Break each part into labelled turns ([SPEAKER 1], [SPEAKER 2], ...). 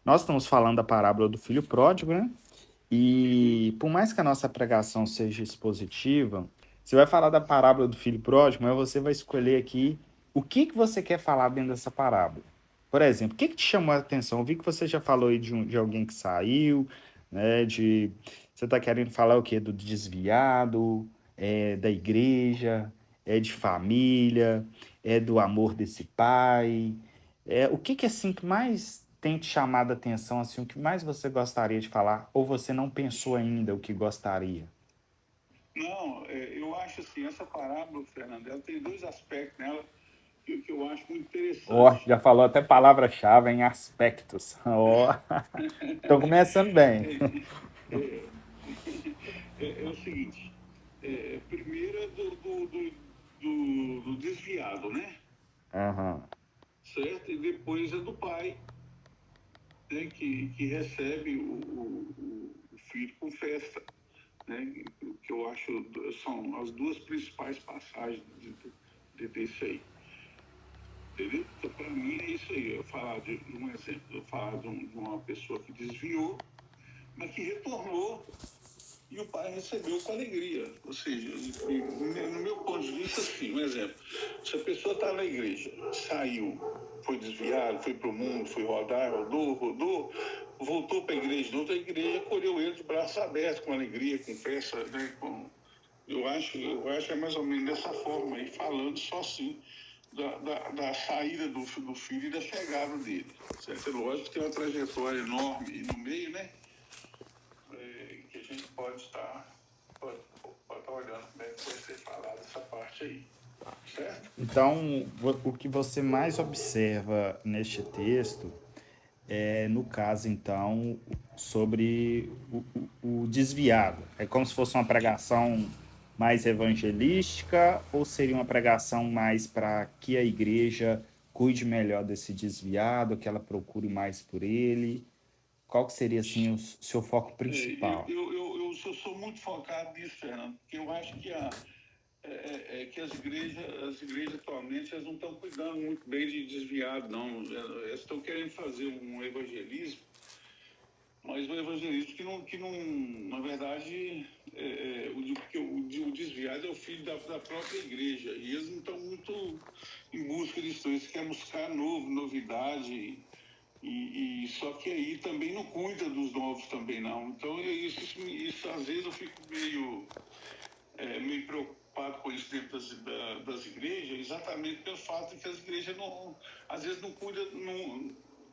[SPEAKER 1] Nós estamos falando da parábola do filho pródigo, né? E por mais que a nossa pregação seja expositiva, você vai falar da parábola do filho pródigo, mas você vai escolher aqui o que que você quer falar dentro dessa parábola. Por exemplo, o que que te chamou a atenção? Eu vi que você já falou aí de alguém que saiu, né? Você está querendo falar o quê? Do desviado, da igreja, de família, do amor desse pai. O que que assim que mais tem te chamado a atenção, assim, o que mais você gostaria de falar? Ou você não pensou ainda o que gostaria?
[SPEAKER 2] Não, eu acho assim, essa parábola, Fernando, ela tem dois aspectos nela que eu acho muito
[SPEAKER 1] Ó,
[SPEAKER 2] interessante.
[SPEAKER 1] já falou até palavra-chave em aspectos. Ó, estão começando bem.
[SPEAKER 2] É, é o seguinte, primeiro é do desviado, né?
[SPEAKER 1] Aham.
[SPEAKER 2] Certo? E depois é do pai, né? Que recebe o filho com festa, né? Que eu acho são as duas principais passagens desse aí. Entendeu? Então, para mim, é isso aí. Eu falar de um exemplo, eu falar de uma pessoa que desviou, mas que retornou e o pai recebeu com alegria. Ou seja, no meu ponto de vista, assim, um exemplo. Se a pessoa está na igreja, saiu, foi desviado, foi para o mundo, foi rodar, rodou, voltou para a igreja, outra igreja acolheu ele de braços abertos, com alegria, com festa, né? Eu acho que é mais ou menos dessa forma aí, falando só assim da saída do filho e da chegada dele. Certo? É lógico que tem uma trajetória enorme no meio, né? Que a gente pode estar olhando como é que vai ser falado essa parte aí. Certo?
[SPEAKER 1] Então, o que você mais observa neste texto no caso, então, sobre o desviado. É como se fosse uma pregação mais evangelística ou seria uma pregação mais para que a igreja cuide melhor desse desviado, que ela procure mais por ele? Qual que seria, assim, o seu foco principal?
[SPEAKER 2] Eu sou muito focado nisso, Fernando, porque eu acho que que as igrejas atualmente elas não estão cuidando muito bem de desviado, não. Elas estão querendo fazer um evangelismo, mas um evangelismo que não na verdade, o desviado é o filho da própria igreja, e eles não estão muito em busca disso, eles querem buscar novidade, e só que aí também não cuida dos novos também, não. Então, isso às vezes eu fico meio preocupado com isso dentro das igrejas, exatamente pelo fato de que as igrejas não, às vezes não cuidam, não,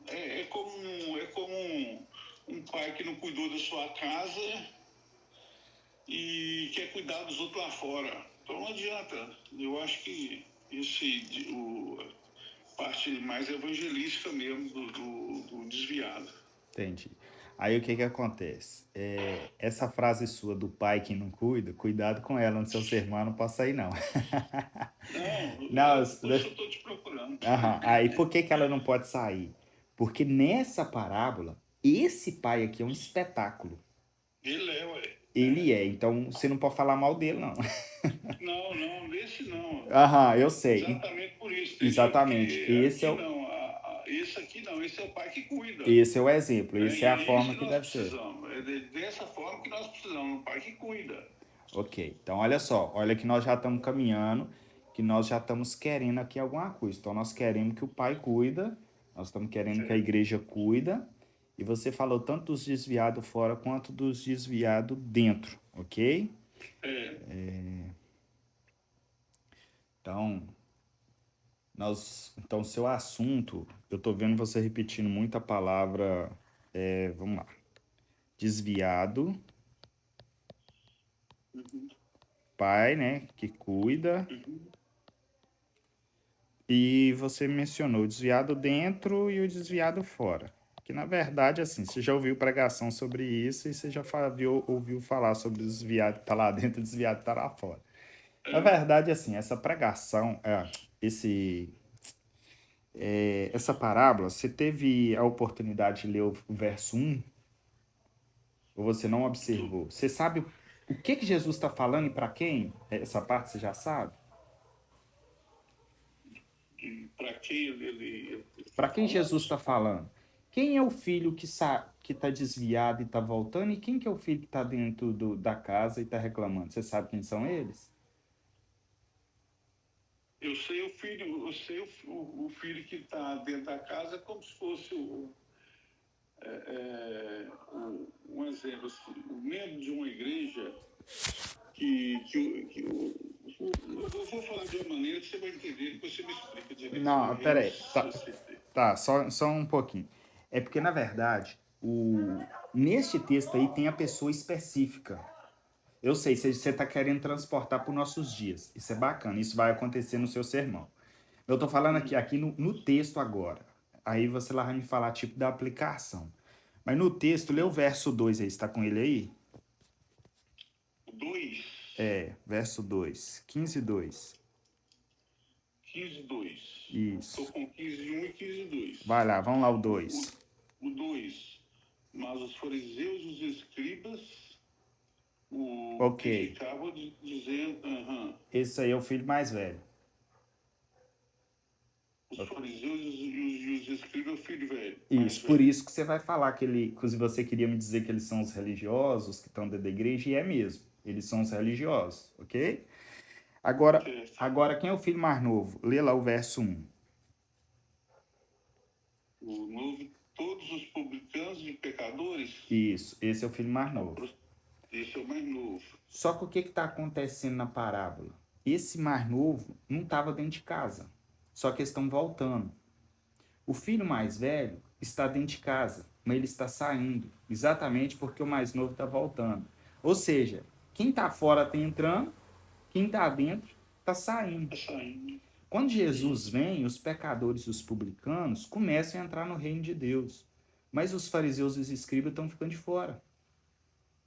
[SPEAKER 2] é como um pai que não cuidou da sua casa e quer cuidar dos outros lá fora. Então não adianta. Eu acho que parte mais evangelística mesmo do desviado.
[SPEAKER 1] Entendi. Aí o que que acontece? Essa frase sua do pai que não cuida, cuidado com ela no seu sermão, não posso sair não.
[SPEAKER 2] Não,
[SPEAKER 1] Não,
[SPEAKER 2] por isso eu estou te procurando.
[SPEAKER 1] aham. Aí por que que ela não pode sair? Porque nessa parábola, esse pai aqui é um espetáculo.
[SPEAKER 2] Ele é, ué.
[SPEAKER 1] Ele é, então você não pode falar mal dele, não.
[SPEAKER 2] Não, não, esse não.
[SPEAKER 1] Aham, eu sei.
[SPEAKER 2] Exatamente por isso, entendeu?
[SPEAKER 1] Exatamente.
[SPEAKER 2] Porque aqui não, esse aqui não, esse é o pai que cuida.
[SPEAKER 1] Esse é o exemplo,
[SPEAKER 2] Né?
[SPEAKER 1] esse é
[SPEAKER 2] E
[SPEAKER 1] a
[SPEAKER 2] é isso
[SPEAKER 1] forma
[SPEAKER 2] que
[SPEAKER 1] que
[SPEAKER 2] nós
[SPEAKER 1] deve ser.
[SPEAKER 2] precisamos. É dessa forma que nós precisamos, um pai que cuida.
[SPEAKER 1] Ok, então olha só, olha que nós já estamos caminhando, que nós já estamos querendo aqui alguma coisa. Então nós queremos que o pai cuida, nós estamos querendo que a
[SPEAKER 2] Certo.
[SPEAKER 1] igreja cuida, e você falou tanto dos desviados fora quanto dos desviados dentro, ok?
[SPEAKER 2] É,
[SPEAKER 1] Então, então seu assunto, eu estou vendo você repetindo muita palavra, vamos lá, desviado,
[SPEAKER 2] uhum,
[SPEAKER 1] pai, né, que cuida,
[SPEAKER 2] uhum,
[SPEAKER 1] e você mencionou o desviado dentro e o desviado fora. Que na verdade, assim, você já ouviu pregação sobre isso e você já ouviu falar sobre o desviado que está lá dentro e o desviado que está lá fora. Na
[SPEAKER 2] é.
[SPEAKER 1] verdade, assim, essa pregação, esse, essa parábola, você teve a oportunidade de ler o verso um ou você não
[SPEAKER 2] Do,
[SPEAKER 1] observou? Você sabe o que, que Jesus está falando e para quem? Essa parte você já sabe?
[SPEAKER 2] para quem ele
[SPEAKER 1] Para
[SPEAKER 2] está
[SPEAKER 1] quem
[SPEAKER 2] falando?
[SPEAKER 1] Jesus está falando? Quem é o filho que está desviado e está voltando? E quem que é o filho que está dentro da casa e está reclamando? Você sabe quem são eles?
[SPEAKER 2] Eu sei o filho que está dentro da casa como se fosse um exemplo, assim, o membro de uma igreja eu vou falar de uma maneira que você vai entender, depois você me explica
[SPEAKER 1] Não,
[SPEAKER 2] direitinho.
[SPEAKER 1] pera aí. Tá, só um pouquinho. É porque, na verdade, neste texto aí tem a pessoa específica. Eu sei, você está querendo transportar para os nossos dias. Isso é bacana, isso vai acontecer no seu sermão. Eu estou falando aqui no texto agora. Aí você lá vai me falar tipo da aplicação. Mas no texto, lê o verso 2 aí, está com ele aí?
[SPEAKER 2] 2,
[SPEAKER 1] Verso 2, 15:2.
[SPEAKER 2] 15:2. Estou
[SPEAKER 1] Isso.
[SPEAKER 2] com 15:1 e 15:2.
[SPEAKER 1] Vai lá, vamos lá o
[SPEAKER 2] O
[SPEAKER 1] 2.
[SPEAKER 2] 2. Mas os fariseus e os escribas
[SPEAKER 1] Ok.
[SPEAKER 2] criticavam dizendo,
[SPEAKER 1] Esse aí é o filho mais velho.
[SPEAKER 2] os fariseus e os escribas, o filho velho.
[SPEAKER 1] Isso, por isso que você vai falar que você queria me dizer que eles são os religiosos que estão dentro da igreja, e é mesmo. Eles são os religiosos, ok? Agora quem é o filho mais novo? Lê lá o verso 1.
[SPEAKER 2] O novo, todos os publicanos e pecadores.
[SPEAKER 1] Isso, esse é o filho mais novo.
[SPEAKER 2] Esse é o mais novo.
[SPEAKER 1] Só que o que está acontecendo na parábola? Esse mais novo não estava dentro de casa, só que eles estão voltando. O filho mais velho está dentro de casa, mas ele está saindo, exatamente porque o mais novo está voltando. Ou seja, quem está fora está entrando, quem está dentro está saindo. Quando Jesus vem, os pecadores e os publicanos começam a entrar no reino de Deus. Mas os fariseus e os escribas estão ficando de fora,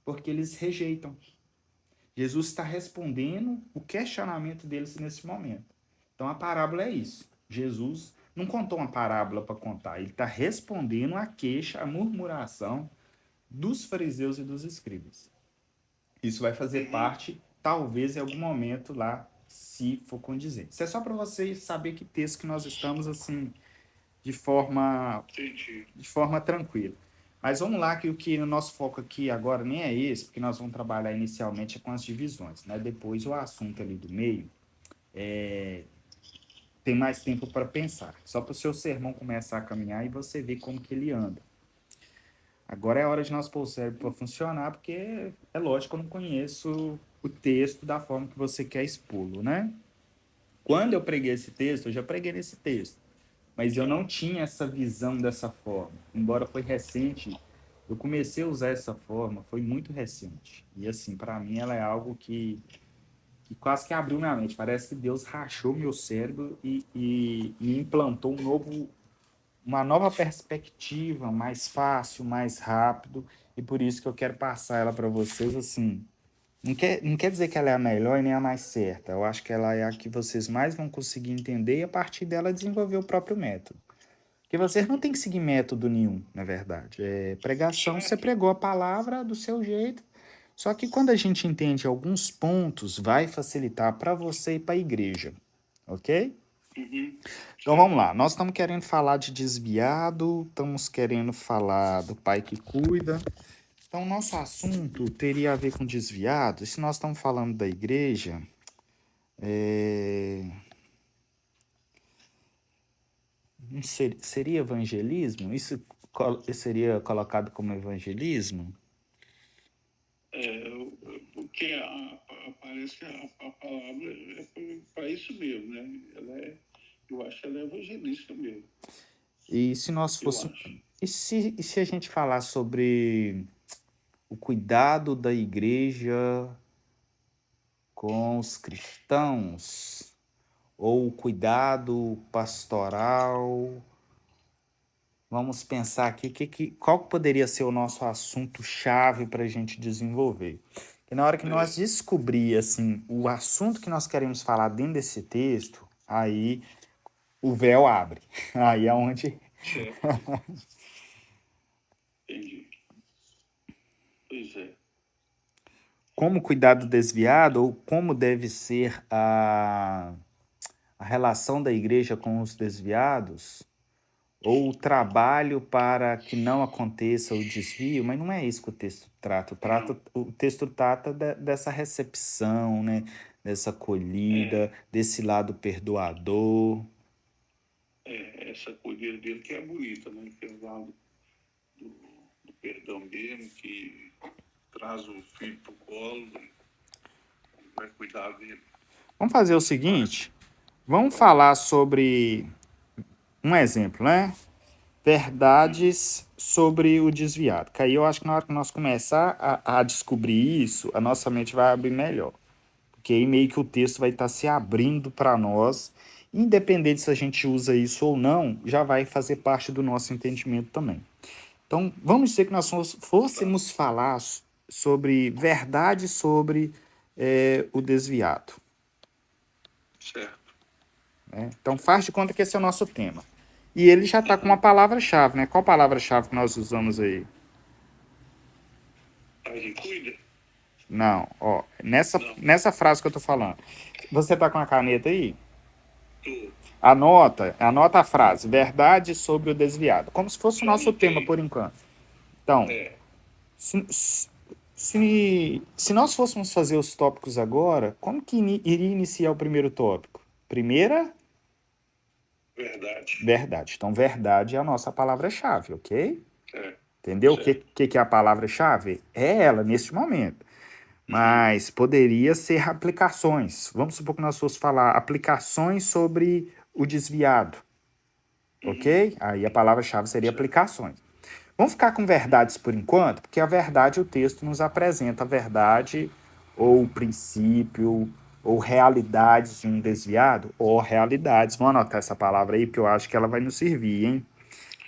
[SPEAKER 1] porque eles rejeitam. Jesus está respondendo o questionamento deles nesse momento. Então a parábola é isso. Jesus não contou uma parábola para contar, ele está respondendo a queixa, a murmuração dos fariseus e dos escribas. Isso vai fazer parte, talvez, em algum momento lá, se for condizente. Isso é só para vocês saber que texto que nós estamos, assim, de forma tranquila. Mas vamos lá, que o nosso foco aqui agora nem é esse, porque nós vamos trabalhar inicialmente com as divisões, né? Depois o assunto ali do meio tem mais tempo para pensar. Só para o seu sermão começar a caminhar e você ver como que ele anda. Agora é hora de nós pôr o cérebro para funcionar, porque é lógico que eu não conheço o texto da forma que você quer expô-lo, né? Quando eu preguei esse texto, eu já preguei nesse texto, mas eu não tinha essa visão dessa forma. Embora foi recente, eu comecei a usar essa forma, foi muito recente. E assim, para mim ela é algo que quase que abriu minha mente. Parece que Deus rachou meu cérebro e me implantou uma nova perspectiva, mais fácil, mais rápido, e por isso que eu quero passar ela para vocês, assim, não quer dizer que ela é a melhor e nem a mais certa, eu acho que ela é a que vocês mais vão conseguir entender e a partir dela desenvolver o próprio método. Porque vocês não têm que seguir método nenhum, na verdade. Pregação, você pregou a palavra do seu jeito, só que quando a gente entende alguns pontos, vai facilitar para você e para a igreja, ok? Então vamos lá, nós estamos querendo falar de desviado, estamos querendo falar do pai que cuida. Então, nosso assunto teria a ver com desviado. E se nós estamos falando da igreja, não seria evangelismo? Isso seria colocado como evangelismo?
[SPEAKER 2] Porque parece que a palavra é para isso mesmo, né? Eu acho que ela é evangelista mesmo.
[SPEAKER 1] E se nós fosse, e se a gente falar sobre o cuidado da igreja com os cristãos, ou o cuidado pastoral? Vamos pensar aqui qual poderia ser o nosso assunto-chave para a gente desenvolver. E na hora que nós descobrir assim, o assunto que nós queremos falar dentro desse texto, aí o véu abre. Aí é onde.
[SPEAKER 2] Entendi. Pois é.
[SPEAKER 1] Como cuidar do desviado, ou como deve ser a relação da igreja com os desviados, ou trabalho para que não aconteça o desvio, mas não é isso que o texto trata. O texto trata dessa recepção, né? Dessa acolhida, desse lado perdoador.
[SPEAKER 2] Essa acolhida dele que é bonita, né? Que é o lado do perdão mesmo, que traz o filho pro colo e vai cuidar dele.
[SPEAKER 1] Vamos fazer o seguinte, vamos falar sobre um exemplo, né? Verdades sobre o desviado. Que aí eu acho que na hora que nós começar a descobrir isso, a nossa mente vai abrir melhor. Porque aí meio que o texto vai estar se abrindo para nós, independente se a gente usa isso ou não, já vai fazer parte do nosso entendimento também. Então, vamos dizer que nós fôssemos falar sobre verdade sobre o desviado.
[SPEAKER 2] Certo.
[SPEAKER 1] Né? Então, faz de conta que esse é o nosso tema. E ele já está com uma palavra-chave, né? Qual palavra-chave que nós usamos aí?
[SPEAKER 2] Pai que cuida?
[SPEAKER 1] Não, ó,
[SPEAKER 2] Não.
[SPEAKER 1] nessa frase que eu tô falando. Você tá com a caneta aí?
[SPEAKER 2] Tô.
[SPEAKER 1] Anota a frase, verdade sobre o desviado, como se fosse o
[SPEAKER 2] Já
[SPEAKER 1] nosso tema
[SPEAKER 2] anotei.
[SPEAKER 1] por enquanto. Então, se nós fôssemos fazer os tópicos agora, como que iria iniciar o primeiro tópico? Primeira,
[SPEAKER 2] Verdade.
[SPEAKER 1] verdade. Então, verdade é a nossa palavra-chave, ok?
[SPEAKER 2] É.
[SPEAKER 1] Entendeu o
[SPEAKER 2] Certo.
[SPEAKER 1] que é a palavra-chave? É ela neste momento. Mas poderia ser aplicações. Vamos supor que nós fosse falar aplicações sobre o desviado, ok? Aí a palavra-chave seria
[SPEAKER 2] Certo.
[SPEAKER 1] aplicações. Vamos ficar com verdades por enquanto, porque a verdade, o texto nos apresenta a verdade ou o princípio ou realidades de um desviado ou realidades. Vamos anotar essa palavra aí, porque eu acho que ela vai nos servir, hein?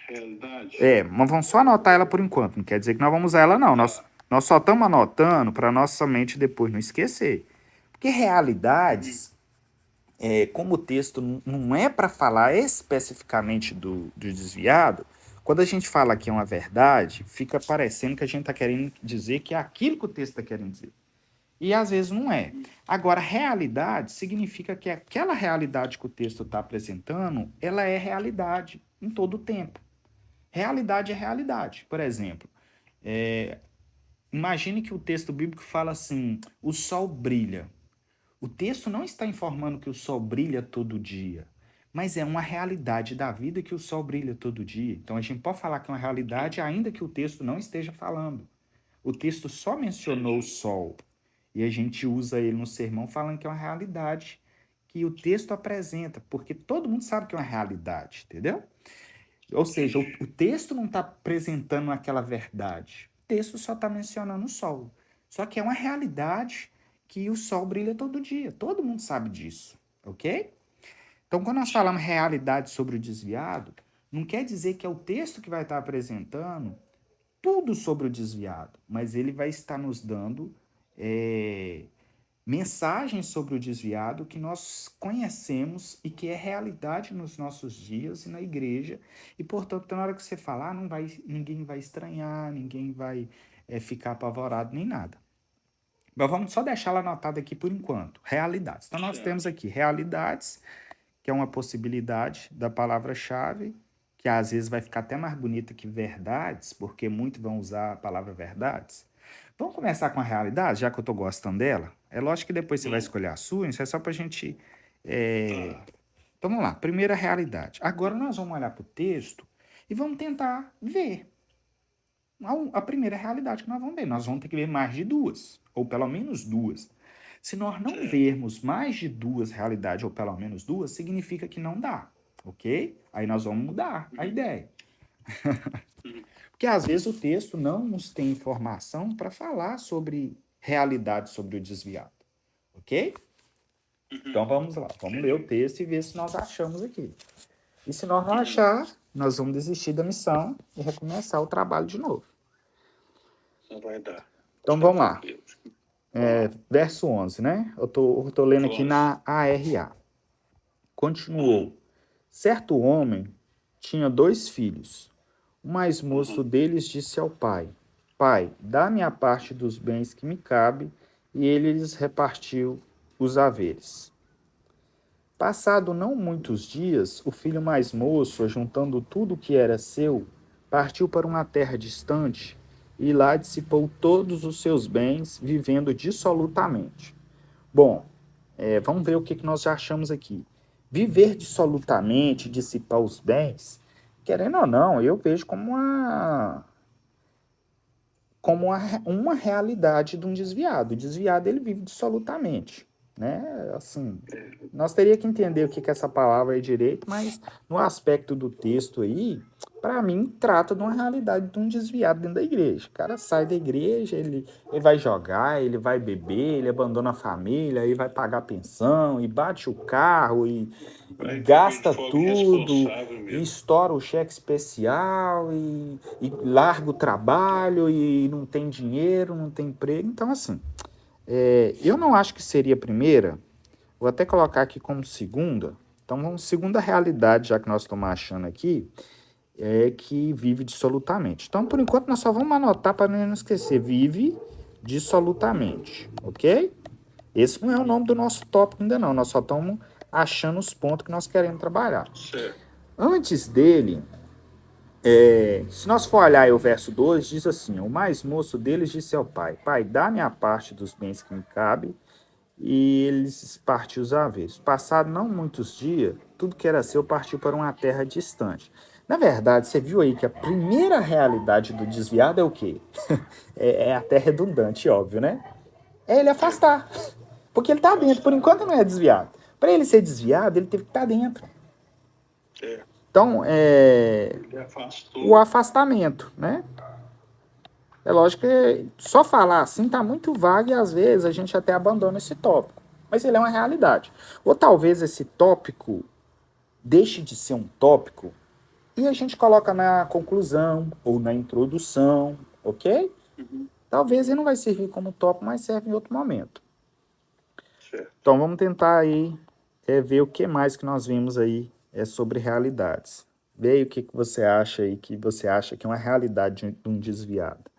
[SPEAKER 2] Realidade.
[SPEAKER 1] Mas vamos só anotar ela por enquanto. Não quer dizer que nós vamos usar ela, não. Nós só estamos anotando para nossa mente depois não esquecer. Porque realidades, como o texto não é para falar especificamente do desviado, quando a gente fala que é uma verdade, fica parecendo que a gente está querendo dizer que é aquilo que o texto está querendo dizer. E às vezes não é. Agora, realidade significa que aquela realidade que o texto está apresentando, ela é realidade em todo o tempo. Realidade é realidade. Por exemplo, imagine que o texto bíblico fala assim: o sol brilha. O texto não está informando que o sol brilha todo dia, mas é uma realidade da vida que o sol brilha todo dia. Então a gente pode falar que é uma realidade ainda que o texto não esteja falando. O texto só mencionou o sol e a gente usa ele no sermão falando que é uma realidade que o texto apresenta, porque todo mundo sabe que é uma realidade, entendeu? Ou seja, o texto não está apresentando aquela verdade. O texto só está mencionando o sol. Só que é uma realidade que o sol brilha todo dia. Todo mundo sabe disso, ok? Então, quando nós falamos realidade sobre o desviado, não quer dizer que é o texto que vai estar apresentando tudo sobre o desviado, mas ele vai estar nos dando mensagens sobre o desviado que nós conhecemos e que é realidade nos nossos dias e na igreja. E, portanto, na hora que você falar, ninguém vai estranhar, ninguém vai ficar apavorado nem nada. Mas vamos só deixar ela anotada aqui por enquanto. Realidades. Então, nós temos aqui realidades, que é uma possibilidade da palavra-chave, que às vezes vai ficar até mais bonita que verdades, porque muitos vão usar a palavra verdades. Vamos começar com a realidade, já que eu estou gostando dela? É lógico que depois você vai escolher a sua, isso é só para a gente. Então vamos lá, primeira realidade. Agora nós vamos olhar para o texto e vamos tentar ver a primeira realidade que nós vamos ver. Nós vamos ter que ver mais de duas, ou pelo menos duas. Se nós não vermos mais de duas realidades, ou pelo menos duas, significa que não dá, ok? Aí nós vamos mudar a ideia. Porque às vezes o texto não nos tem informação para falar sobre realidade sobre o desviado, ok? Então vamos lá, vamos ler o texto e ver se nós achamos aqui. E se nós não achar, nós vamos desistir da missão e recomeçar o trabalho de novo.
[SPEAKER 2] Não vai dar.
[SPEAKER 1] Então vamos lá. Verso 11, né? Eu tô lendo aqui na ARA. Continuou. Certo homem tinha 2 filhos. O mais moço deles disse ao pai: Pai, dá-me a parte dos bens que me cabe, e ele lhes repartiu os haveres. Passado não muitos dias, o filho mais moço, juntando tudo o que era seu, partiu para uma terra distante e lá dissipou todos os seus bens, vivendo dissolutamente. Bom, vamos ver o que nós já achamos aqui. Viver dissolutamente, dissipar os bens, querendo ou não, eu vejo como uma realidade de um desviado. O desviado, ele vive dissolutamente, né? Assim, nós teríamos que entender o que é essa palavra aí direito, mas no aspecto do texto aí, para mim, trata de uma realidade de um desviado dentro da igreja. O cara sai da igreja, ele vai jogar, ele vai beber, ele abandona a família, aí vai pagar pensão, e bate o carro, e
[SPEAKER 2] Vai viver de
[SPEAKER 1] gasta
[SPEAKER 2] forma
[SPEAKER 1] tudo,
[SPEAKER 2] irresponsável
[SPEAKER 1] e
[SPEAKER 2] mesmo.
[SPEAKER 1] estoura o cheque especial, e larga o trabalho, e não tem dinheiro, não tem emprego. Então, assim, eu não acho que seria a primeira, vou até colocar aqui como segunda. Então, vamos, segunda realidade, já que nós estamos achando aqui, é que vive dissolutamente. Então, por enquanto, nós só vamos anotar para não esquecer. Vive dissolutamente, ok? Esse não é o nome do nosso tópico ainda não. Nós só estamos achando os pontos que nós queremos trabalhar.
[SPEAKER 2] Certo.
[SPEAKER 1] Antes dele, se nós for olhar aí o verso 2, diz assim: o mais moço deles disse ao pai: Pai, dá-me a parte dos bens que me cabe, e eles partiu os haveres. Passado não muitos dias, tudo que era seu partiu para uma terra distante. Na verdade, você viu aí que a primeira realidade do desviado é o quê? É até redundante, óbvio, né? É ele afastar. Porque ele está dentro, por enquanto não é desviado. Para ele ser desviado, ele teve que estar dentro.
[SPEAKER 2] É.
[SPEAKER 1] Então,
[SPEAKER 2] Ele
[SPEAKER 1] o
[SPEAKER 2] afastou.
[SPEAKER 1] afastamento, né? É lógico que só falar assim está muito vago e às vezes a gente até abandona esse tópico. Mas ele é uma realidade. Ou talvez esse tópico deixe de ser um tópico e a gente coloca na conclusão ou na introdução, ok?
[SPEAKER 2] Uhum.
[SPEAKER 1] Talvez ele não vai servir como tópico, mas serve em outro momento.
[SPEAKER 2] Certo.
[SPEAKER 1] Então vamos tentar aí ver o que mais que nós vimos aí sobre realidades. Vê aí o que você acha aí, que você acha que é uma realidade de um desviado.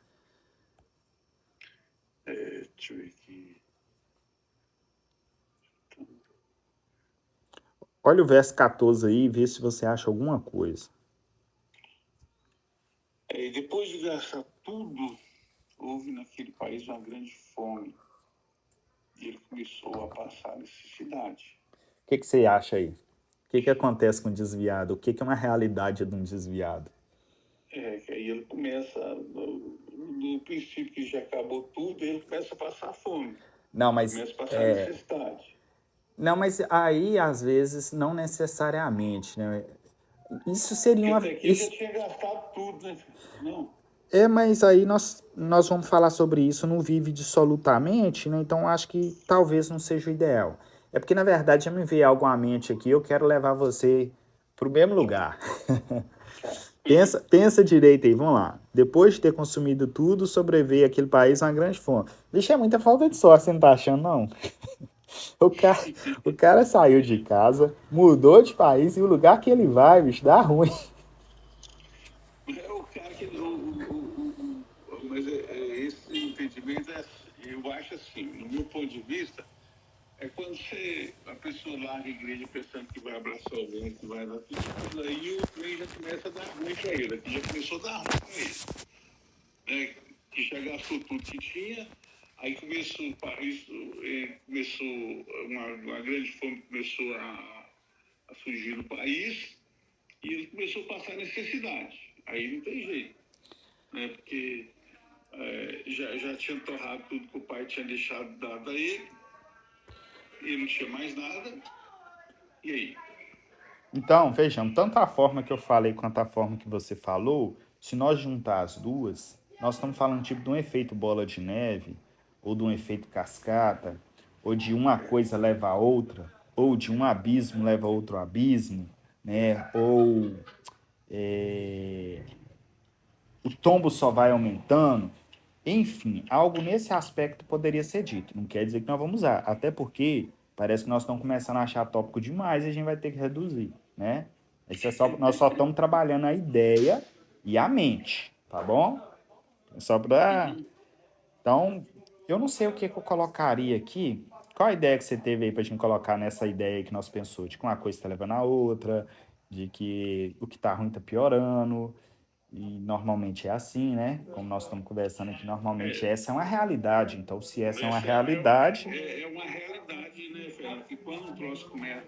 [SPEAKER 2] Deixa eu ver aqui.
[SPEAKER 1] Olha o verso 14 aí e vê se você acha alguma coisa.
[SPEAKER 2] E depois de gastar tudo, houve naquele país uma grande fome. E ele começou a passar necessidade.
[SPEAKER 1] O que você acha aí? O que acontece com o desviado? O que é uma realidade de um desviado?
[SPEAKER 2] Que aí ele começa, no princípio que já acabou tudo, ele começa a passar fome.
[SPEAKER 1] Não, mas
[SPEAKER 2] Começa a passar necessidade.
[SPEAKER 1] não, mas aí às vezes não necessariamente, né? Isso seria
[SPEAKER 2] Porque
[SPEAKER 1] uma
[SPEAKER 2] até aqui ele já tinha gastado tudo, né? Não.
[SPEAKER 1] mas aí nós vamos falar sobre isso no Vive Dissolutamente, né? Então acho que talvez não seja o ideal. É porque, na verdade, já me veio algo à mente aqui, eu quero levar você para o mesmo lugar. Pensa direito aí, vamos lá. Depois de ter consumido tudo, sobreveio aquele país uma grande fome. Vixe, é muita falta de sorte, você não tá achando, não? O cara, o cara saiu de casa, mudou de país e o lugar que ele vai, bicho, dá ruim.
[SPEAKER 2] O cara que. Mas esse entendimento, eu acho assim, no meu ponto de vista, é quando a pessoa larga a igreja pensando que vai abraçar alguém, que vai dar tudo, aí o trem já começa a dar ruim para ele, aqui já começou a dar ruim para ele. Né? Que já gastou tudo que tinha, aí começou uma grande fome começou a surgir no país e ele começou a passar necessidade. Aí não tem jeito, né? Porque já tinha torrado tudo que o pai tinha deixado dado a ele não tinha mais nada, e aí?
[SPEAKER 1] Então, vejamos, tanto a forma que eu falei quanto a forma que você falou, se nós juntar as duas, nós estamos falando tipo de um efeito bola de neve, ou de um efeito cascata, ou de uma coisa leva a outra, ou de um abismo leva a outro abismo, né? Ou o tombo só vai aumentando. Enfim, algo nesse aspecto poderia ser dito. Não quer dizer que nós vamos usar, até porque parece que nós estamos começando a achar tópico demais e a gente vai ter que reduzir, né? Nós só estamos trabalhando a ideia e a mente, tá bom? Só para. Então, eu não sei o que eu colocaria aqui Qual a ideia que você teve aí pra gente colocar nessa ideia aí que nós pensou? De que uma coisa está levando a outra, de que o que tá ruim tá piorando, e normalmente é assim, né? Como nós estamos conversando aqui, normalmente
[SPEAKER 2] É,
[SPEAKER 1] essa é uma realidade. Então, se essa é uma
[SPEAKER 2] essa
[SPEAKER 1] realidade,
[SPEAKER 2] é uma realidade, né, Fernando? Que quando um troço começa,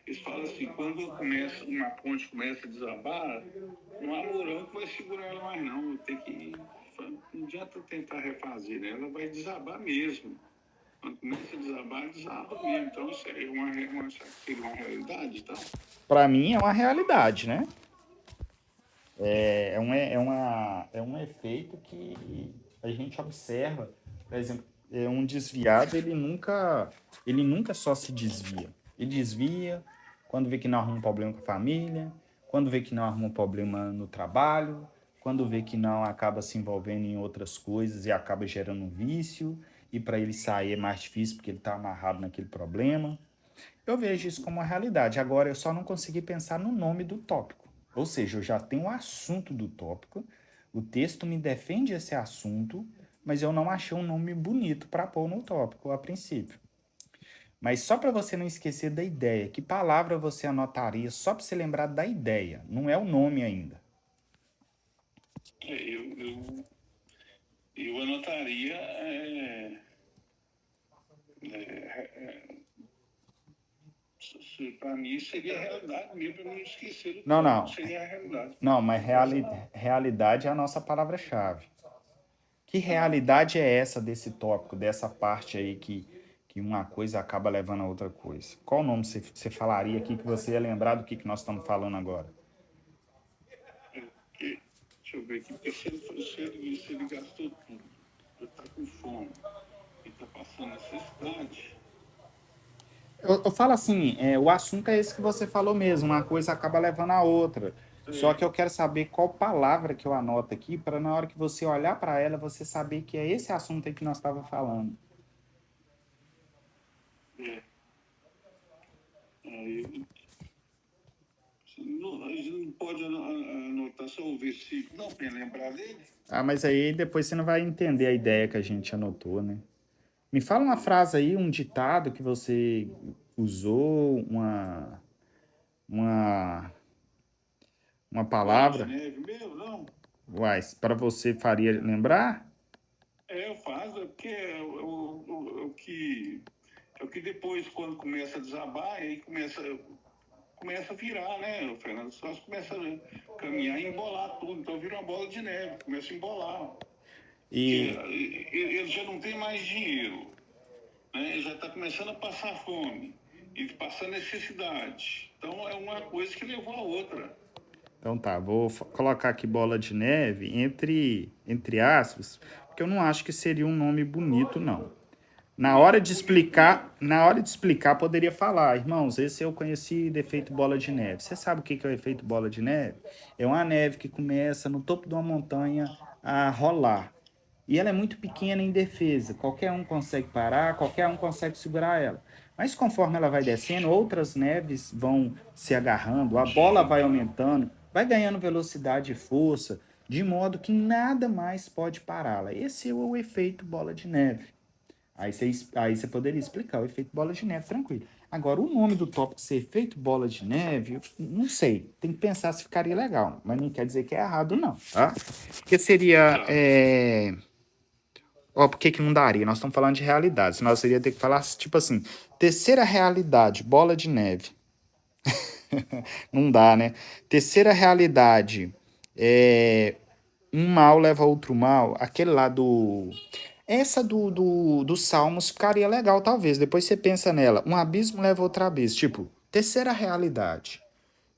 [SPEAKER 2] eles falam assim, quando começa, uma ponte começa a desabar, não há murão que vai segurar ela mais não. Tem que, não adianta tentar refazer, né? Ela vai desabar mesmo. Quando começa a desabar, desaba mesmo. Então, isso é seria uma realidade, então.
[SPEAKER 1] para mim, é uma realidade, né? É um efeito que a gente observa. Por exemplo, um desviado, ele nunca só se desvia. Ele desvia quando vê que não arruma um problema com a família, quando vê que não arruma um problema no trabalho, quando vê que não acaba se envolvendo em outras coisas e acaba gerando um vício, e para ele sair é mais difícil porque ele está amarrado naquele problema. Eu vejo isso como uma realidade. Agora, eu só não consegui pensar no nome do tópico. Ou seja, eu já tenho o assunto do tópico, o texto me defende esse assunto, mas eu não achei um nome bonito para pôr no tópico a princípio. Mas só para você não esquecer da ideia, que palavra você anotaria só para você lembrar da ideia? Não é o nome ainda.
[SPEAKER 2] É, eu anotaria. Para mim seria a realidade mesmo, para não esquecer do
[SPEAKER 1] Não,
[SPEAKER 2] tópico,
[SPEAKER 1] não.
[SPEAKER 2] seria a realidade.
[SPEAKER 1] Não, mas realidade é a nossa palavra-chave. Que realidade é essa desse tópico, dessa parte aí que uma coisa acaba levando a outra coisa? Qual o nome você falaria aqui que você ia lembrar do que nós estamos falando agora?
[SPEAKER 2] Porque, deixa eu ver aqui, porque se ele gastou tudo, ele está com fome, ele está passando necessidade.
[SPEAKER 1] Eu falo assim, o assunto é esse que você falou mesmo, uma coisa acaba levando a outra. Só que eu quero saber qual palavra que eu anoto aqui, para na hora que você olhar para ela, você saber que é esse assunto aí que nós estávamos falando.
[SPEAKER 2] É, aí, a gente não pode anotar só o versículo, não, para lembrar dele.
[SPEAKER 1] Ah, mas aí depois você não vai entender a ideia que a gente anotou, né? Me fala uma frase aí, um ditado que você usou, uma, uma
[SPEAKER 2] Bola de
[SPEAKER 1] palavra.
[SPEAKER 2] neve meu, não.
[SPEAKER 1] Uai, para você faria lembrar?
[SPEAKER 2] Eu faço, é porque é o que depois, quando começa a desabar, aí começa a virar, né, Fernando? Só começa a caminhar e embolar tudo. Então vira uma bola de neve, começa a embolar. Porque
[SPEAKER 1] E,
[SPEAKER 2] ele já não tem mais dinheiro, né? Ele já está começando a passar fome, e passar necessidade. Então é uma coisa que levou a outra.
[SPEAKER 1] então tá, vou colocar aqui bola de neve entre aspas, porque eu não acho que seria um nome bonito, não.
[SPEAKER 2] Não, bonito não.
[SPEAKER 1] Na hora de explicar, poderia falar, irmãos, esse eu conheci de efeito bola de neve. Você sabe o que é o efeito bola de neve? É uma neve que começa no topo de uma montanha a rolar. E ela é muito pequena em defesa. Qualquer um consegue parar, qualquer um consegue segurar ela. Mas conforme ela vai descendo, outras neves vão se agarrando, a bola vai aumentando, vai ganhando velocidade e força, de modo que nada mais pode pará-la. Esse é o efeito bola de neve. Aí você poderia explicar o efeito bola de neve, tranquilo. Agora, o nome do tópico ser efeito bola de neve, eu não sei. Tem que pensar se ficaria legal. Mas não quer dizer que é errado, não, tá? Porque seria.
[SPEAKER 2] Tá.
[SPEAKER 1] Ó, por que que não daria? Nós estamos falando de realidades. Nós seria ter que falar, tipo assim, terceira realidade, bola de neve. Não dá, né? Terceira realidade, um mal leva a outro mal. Aquele lá do... Essa do Salmos ficaria legal, talvez. Depois você pensa nela. Um abismo leva a outro abismo. Tipo, terceira realidade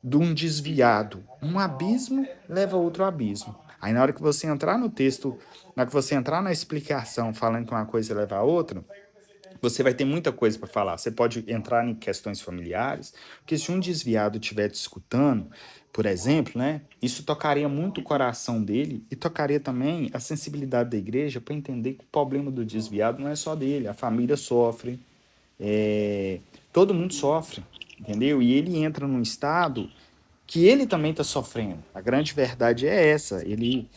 [SPEAKER 1] de um desviado. Um abismo leva a outro abismo. Aí na hora que você entrar no texto, na hora que você entrar na explicação falando que uma coisa leva a outra, você vai ter muita coisa para falar. Você pode entrar em questões familiares, porque se um desviado estiver te escutando, por exemplo, né, isso tocaria muito o coração dele e tocaria também a sensibilidade da igreja para entender que o problema do desviado não é só dele, a família sofre, é, todo mundo sofre, entendeu? E ele entra num estado que ele também está sofrendo. A grande verdade é essa. Ele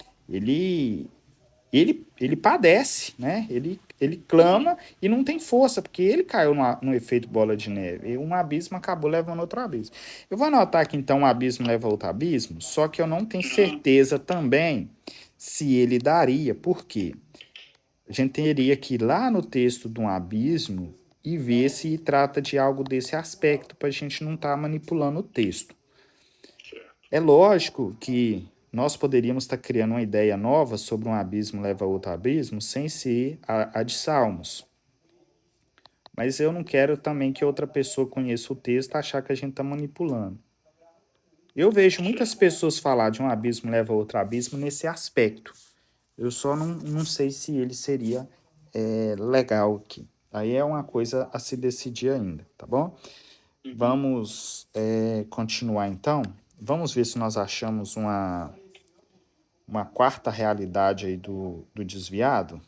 [SPEAKER 1] ele padece, né? Ele clama e não tem força, porque ele caiu no efeito bola de neve. E um abismo acabou levando outro abismo. Eu vou anotar que então um abismo leva a outro abismo, só que eu não tenho
[SPEAKER 2] Aham,
[SPEAKER 1] certeza também se ele daria. Por quê? A gente teria que ir lá no texto de um abismo e ver se trata de algo desse aspecto, para a gente não estar manipulando o texto.
[SPEAKER 2] certo.
[SPEAKER 1] É lógico que nós poderíamos estar criando uma ideia nova sobre um abismo leva a outro abismo sem ser a de Salmos. Mas eu não quero também que outra pessoa conheça o texto e achar que a gente está manipulando. Eu vejo muitas
[SPEAKER 2] Certo.
[SPEAKER 1] pessoas falar de um abismo leva a outro abismo nesse aspecto. Eu só não sei se ele seria legal aqui. Aí é uma coisa a se decidir ainda, tá bom?
[SPEAKER 2] Uhum.
[SPEAKER 1] Vamos continuar então. Vamos ver se nós achamos uma quarta realidade aí do desviado.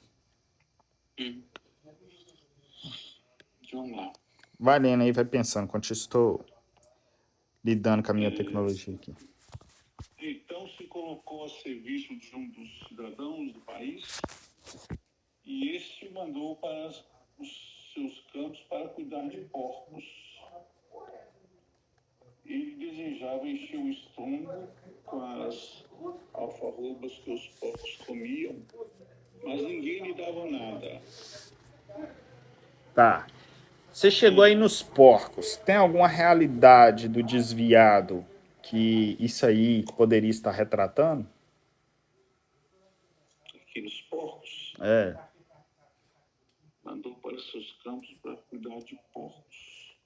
[SPEAKER 2] Uhum. Vamos lá.
[SPEAKER 1] Vai lendo aí, vai pensando, enquanto eu estou lidando com a minha
[SPEAKER 2] É,
[SPEAKER 1] tecnologia aqui.
[SPEAKER 2] então se colocou a serviço de um dos cidadãos do país e este o mandou para os seus campos para cuidar de porcos. Ele desejava encher o estômago com as alfarrobas que os porcos comiam, mas ninguém lhe dava nada.
[SPEAKER 1] Tá. Você chegou aí nos porcos. Tem alguma realidade do desviado que isso aí poderia estar retratando?
[SPEAKER 2] Aqueles porcos
[SPEAKER 1] É.
[SPEAKER 2] mandou para seus campos para cuidar de porcos.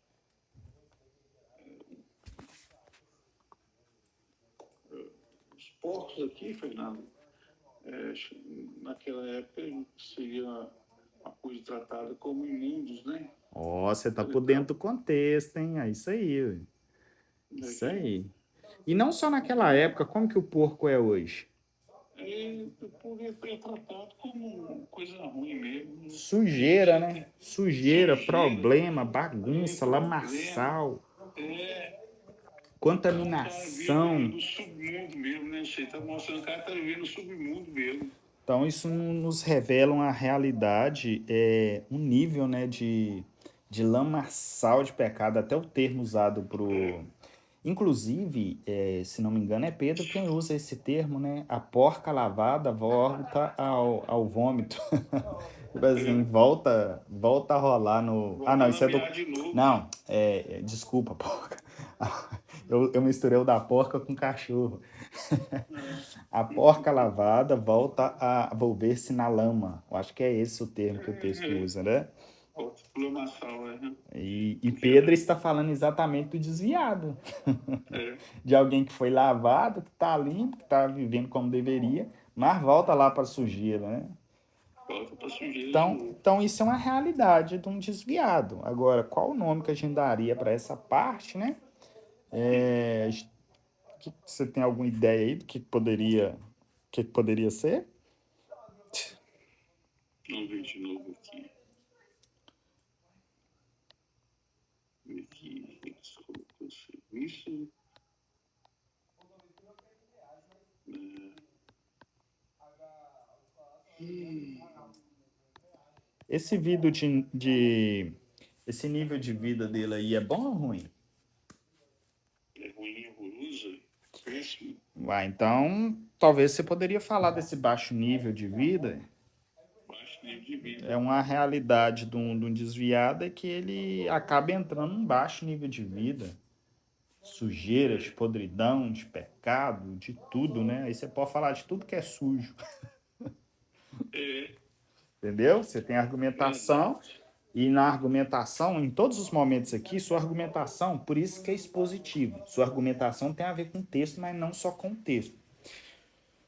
[SPEAKER 2] Os porcos aqui, Fernando, é, naquela época seria uma coisa tratada como imundos, né?
[SPEAKER 1] Ó, você tá por
[SPEAKER 2] Então,
[SPEAKER 1] dentro do contexto, hein? É isso aí, ué. Isso
[SPEAKER 2] aqui,
[SPEAKER 1] aí. E não só naquela época, como que o porco é hoje?
[SPEAKER 2] poderia ser tratado como coisa ruim mesmo.
[SPEAKER 1] Sujeira,
[SPEAKER 2] Você
[SPEAKER 1] né?
[SPEAKER 2] tem
[SPEAKER 1] Sujeira,
[SPEAKER 2] sujeira,
[SPEAKER 1] problema, bagunça,
[SPEAKER 2] problema.
[SPEAKER 1] lamaçal,
[SPEAKER 2] É, o cara vive
[SPEAKER 1] contaminação.
[SPEAKER 2] no submundo mesmo, né? Você tá mostrando que o cara tá vivendo no submundo mesmo.
[SPEAKER 1] Então, isso nos revela uma realidade, um nível, né, de lamaçal de pecado, até o termo usado pro. Inclusive, se não me engano, é Pedro quem usa esse termo, né? A porca lavada volta ao vômito. Tipo assim,
[SPEAKER 2] É,
[SPEAKER 1] volta a rolar no. Ah,
[SPEAKER 2] volta
[SPEAKER 1] não,
[SPEAKER 2] a
[SPEAKER 1] isso é do.
[SPEAKER 2] lamear de novo.
[SPEAKER 1] Não, desculpa, porca. Eu misturei o da porca com cachorro.
[SPEAKER 2] É.
[SPEAKER 1] A porca lavada volta a volver-se na lama. Eu acho que é esse o termo que o texto
[SPEAKER 2] É,
[SPEAKER 1] usa, né?
[SPEAKER 2] volta pro lamaçal, né?
[SPEAKER 1] E Pedro
[SPEAKER 2] Verdade.
[SPEAKER 1] está falando exatamente do desviado.
[SPEAKER 2] É,
[SPEAKER 1] De alguém que foi lavado, que está limpo, que está vivendo como deveria, mas volta lá para a sujeira, né?
[SPEAKER 2] volta pra sujeira de
[SPEAKER 1] Então,
[SPEAKER 2] novo.
[SPEAKER 1] então, isso é uma realidade de um desviado. Agora, qual o nome que a gente daria para essa parte, né? Você tem alguma ideia aí do que poderia ser?
[SPEAKER 2] Vamos ver de novo aqui. Aqui, eles colocou serviço. Hum,
[SPEAKER 1] Esse esse nível de vida dele aí é bom ou ruim?
[SPEAKER 2] é ruim, horroroso, péssimo.
[SPEAKER 1] Vai, então, talvez você poderia falar desse baixo nível de vida.
[SPEAKER 2] Baixo nível de
[SPEAKER 1] É
[SPEAKER 2] vida.
[SPEAKER 1] uma realidade de um desviado é que ele acaba entrando num baixo nível de vida. Sujeira, de
[SPEAKER 2] É,
[SPEAKER 1] podridão, de pecado, de tudo, né? Aí você pode falar de tudo que é sujo,
[SPEAKER 2] é
[SPEAKER 1] entendeu? Você tem argumentação,
[SPEAKER 2] verdade.
[SPEAKER 1] e na argumentação, em todos os momentos aqui, sua argumentação, por isso que é expositivo. Sua argumentação tem a ver com o texto, mas não só com o texto.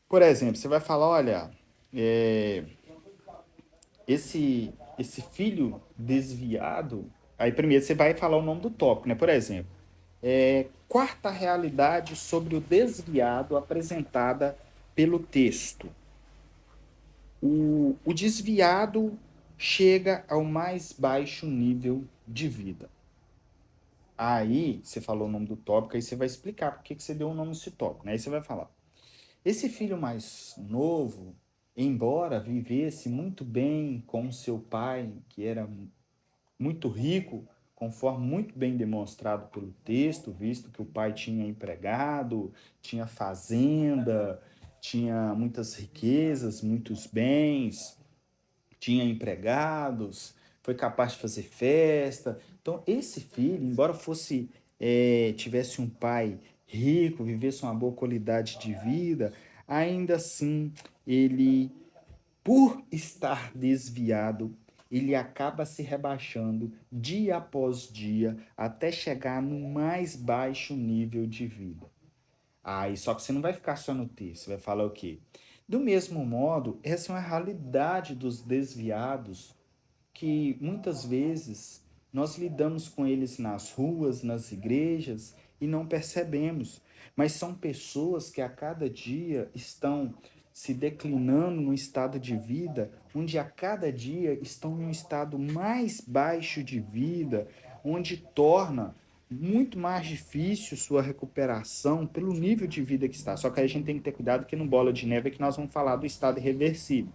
[SPEAKER 1] Por exemplo, você vai falar, olha, é, esse filho desviado, aí primeiro você vai falar o nome do tópico, né? Por exemplo, quarta realidade sobre o desviado apresentada pelo texto. O desviado chega ao mais baixo nível de vida. Aí, você falou o nome do tópico, aí você vai explicar por que você deu o nome desse tópico, né? Aí você vai falar, esse filho mais novo, embora vivesse muito bem com seu pai, que era muito rico, conforme muito bem demonstrado pelo texto, visto que o pai tinha empregado, tinha fazenda, tinha muitas riquezas, muitos bens, tinha empregados, foi capaz de fazer festa. Então, esse filho, embora tivesse um pai rico, vivesse uma boa qualidade de vida, ainda assim ele, por estar desviado, ele acaba se rebaixando dia após dia até chegar no mais baixo nível de vida. Aí, só que você não vai ficar só no texto, você vai falar o quê? Do mesmo modo, essa é uma realidade dos desviados que muitas vezes nós lidamos com eles nas ruas, nas igrejas e não percebemos, mas são pessoas que a cada dia estão se declinando no estado de vida, onde a cada dia estão em um estado mais baixo de vida, onde torna muito mais difícil sua recuperação pelo nível de vida que está. Só que aí a gente tem que ter cuidado que no Bola de Neve é que nós vamos falar do estado irreversível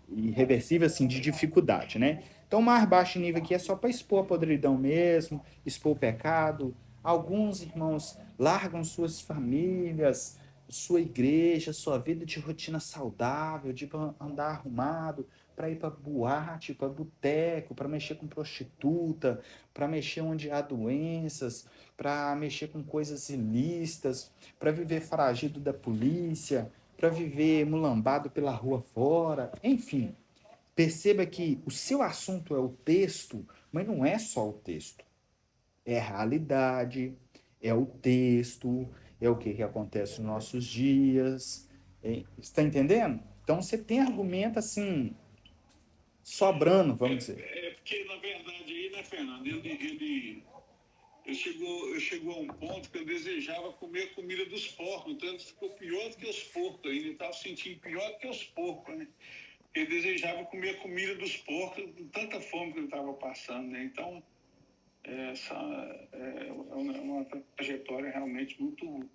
[SPEAKER 1] irreversível, assim, de dificuldade, né? Então, o mais baixo nível aqui é só para expor a podridão mesmo, expor o pecado. Alguns irmãos largam suas famílias, sua igreja, sua vida de rotina saudável, de andar arrumado, para ir para boate, para boteco, para mexer com prostituta, para mexer onde há doenças, para mexer com coisas ilícitas, para viver foragido da polícia, para viver mulambado pela rua fora, enfim. Perceba que o seu assunto é o texto, mas não é só o texto. É a realidade, é o texto, é o que acontece nos nossos dias. Está entendendo? Então você tem argumento assim, sobrando, vamos dizer.
[SPEAKER 2] Porque, na verdade, aí, né, Fernando, ele chegou a um ponto que eu desejava comer a comida dos porcos, então ele ficou pior do que os porcos ainda, ele estava sentindo pior do que os porcos, né? Ele desejava comer a comida dos porcos, com tanta fome que ele estava passando, né? Então, essa uma trajetória realmente muito,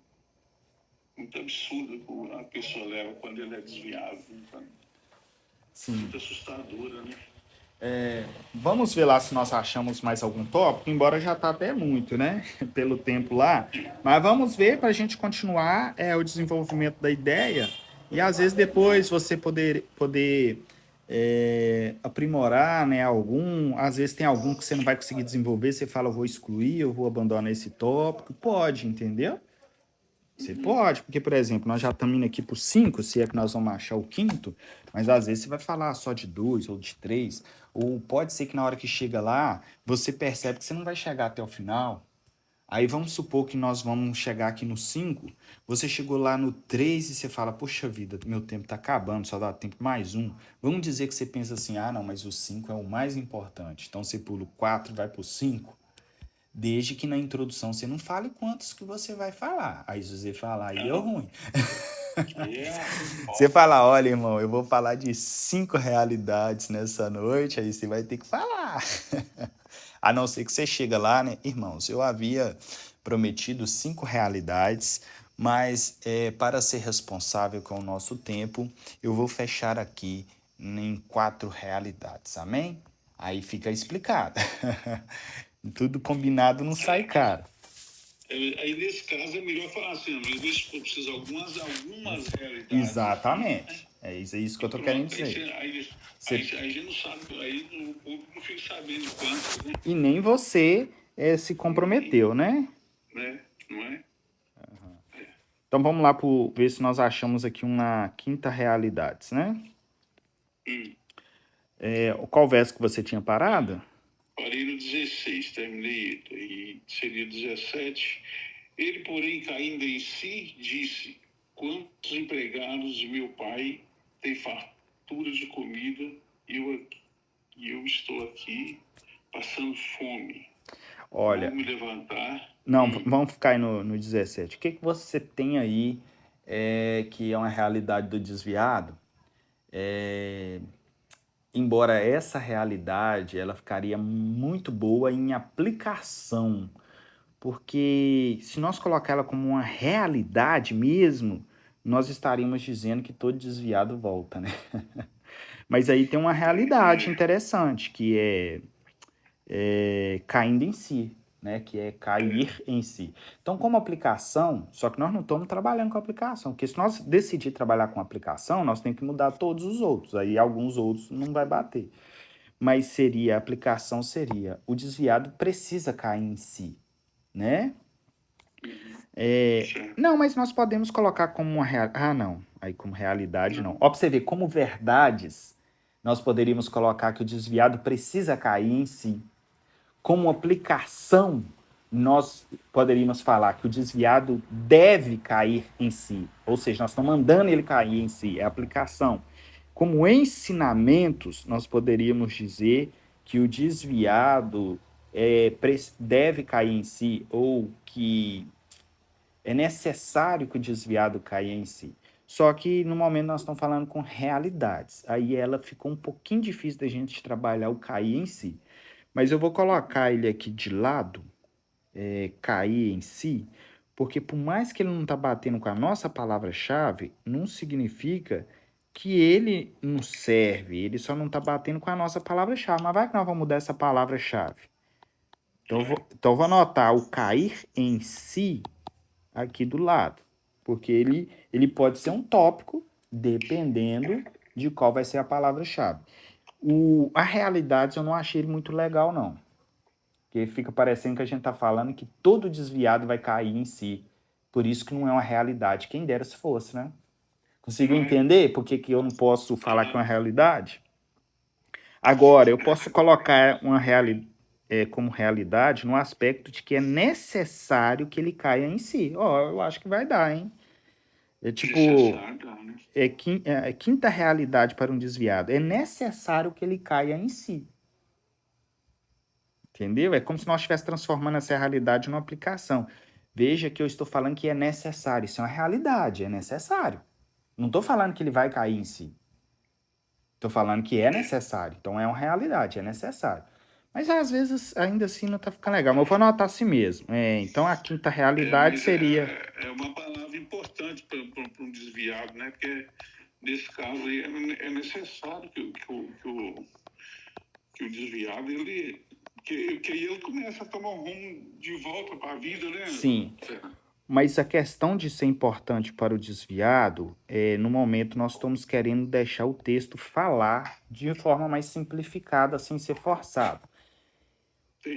[SPEAKER 2] muito absurda que a pessoa leva quando ele é desviado, então,
[SPEAKER 1] Sim.
[SPEAKER 2] muito assustadora, né?
[SPEAKER 1] Vamos ver lá se nós achamos mais algum tópico, embora já tá até muito, né? Pelo tempo lá. Mas vamos ver para a gente continuar o desenvolvimento da ideia e às vezes depois você poder aprimorar, né? Às vezes tem algum que você não vai conseguir desenvolver, você fala, eu vou excluir, eu vou abandonar esse tópico. Pode, entendeu? Você pode, porque, por exemplo, nós já estamos indo aqui por 5, se é que nós vamos achar o quinto, mas às vezes você vai falar só de 2 ou de 3, ou pode ser que na hora que chega lá, você percebe que você não vai chegar até o final. Aí vamos supor que nós vamos chegar aqui no 5, você chegou lá no 3 e você fala, poxa vida, meu tempo está acabando, só dá tempo mais um. Vamos dizer que você pensa assim, ah não, mas o 5 é o mais importante, então você pula o 4 e vai para o 5. Desde que na introdução você não fale quantos que você vai falar. Aí se você falar, aí deu ruim. Você fala, olha, irmão, eu vou falar de 5 realidades nessa noite, aí você vai ter que falar. A não ser que você chega lá, né? Irmãos, eu havia prometido 5 realidades, mas para ser responsável com o nosso tempo, eu vou fechar aqui em 4 realidades, amém? Aí fica explicado. Tudo combinado não sai caro.
[SPEAKER 2] Aí, nesse caso, é melhor falar assim, mas deixa eu precisar algumas realidades.
[SPEAKER 1] Exatamente. É isso que eu tô querendo dizer.
[SPEAKER 2] Aí a gente não sabe, aí o público não fica sabendo quanto, né?
[SPEAKER 1] E nem você se comprometeu, né?
[SPEAKER 2] Não é?
[SPEAKER 1] Então vamos lá para ver se nós achamos aqui uma quinta realidade, né? Qual verso que você tinha parado?
[SPEAKER 2] Parei no 16, terminei, e seria 17. Ele, porém, caindo em si, disse, quantos empregados de meu pai têm fartura de comida e eu estou aqui passando fome.
[SPEAKER 1] Olha,
[SPEAKER 2] vou me levantar.
[SPEAKER 1] Não, vamos ficar aí no 17. O que você tem aí que é uma realidade do desviado? Embora essa realidade ela ficaria muito boa em aplicação, porque se nós colocar ela como uma realidade mesmo, nós estaríamos dizendo que todo desviado volta, né? Mas aí tem uma realidade interessante, que é caindo em si, né? Que é cair em si. Então, como aplicação, só que nós não estamos trabalhando com aplicação, porque se nós decidir trabalhar com aplicação, nós temos que mudar todos os outros, aí alguns outros não vai bater. Mas seria, a aplicação seria, o desviado precisa cair em si, né?
[SPEAKER 2] Certo.
[SPEAKER 1] Não, mas nós podemos colocar como uma não. Aí como realidade, não. Ó, pra você ver, como verdades, nós poderíamos colocar que o desviado precisa cair em si. Como aplicação, nós poderíamos falar que o desviado deve cair em si. Ou seja, nós estamos mandando ele cair em si. É aplicação. Como ensinamentos, nós poderíamos dizer que o desviado deve cair em si, ou que é necessário que o desviado caia em si. Só que no momento nós estamos falando com realidades. Aí ela ficou um pouquinho difícil da gente trabalhar o cair em si. Mas eu vou colocar ele aqui de lado, cair em si, porque por mais que ele não está batendo com a nossa palavra-chave, não significa que ele não serve, ele só não está batendo com a nossa palavra-chave. Mas vai que nós vamos mudar essa palavra-chave. Então eu vou anotar o cair em si aqui do lado, porque ele pode ser um tópico, dependendo de qual vai ser a palavra-chave. A realidade eu não achei ele muito legal, não. Porque fica parecendo que a gente está falando que todo desviado vai cair em si. Por isso que não é uma realidade. Quem dera se fosse, né? Conseguiu entender por que eu não posso falar que é uma realidade? Agora, eu posso colocar uma como realidade no aspecto de que é necessário que ele caia em si. Ó, eu acho que vai dar, hein? É tipo,
[SPEAKER 2] Necessário, né?
[SPEAKER 1] é quinta realidade para um desviado. É necessário que ele caia em si. Entendeu? É como se nós estivéssemos transformando essa realidade numa aplicação. Veja que eu estou falando que é necessário. Isso é uma realidade, é necessário. Não estou falando que ele vai cair em si. Estou falando que é necessário. Então é uma realidade, é necessário. Mas às vezes ainda assim não está ficando legal. Mas eu vou anotar assim mesmo. Então a quinta realidade
[SPEAKER 2] Mas
[SPEAKER 1] seria.
[SPEAKER 2] é uma palavra importante para um desviado, né? Porque nesse caso aí é necessário que o desviado que aí ele começa a tomar um rumo de volta para a vida, né?
[SPEAKER 1] Sim. Mas a questão de ser importante para o desviado, no momento nós estamos querendo deixar o texto falar de forma mais simplificada, sem ser forçado.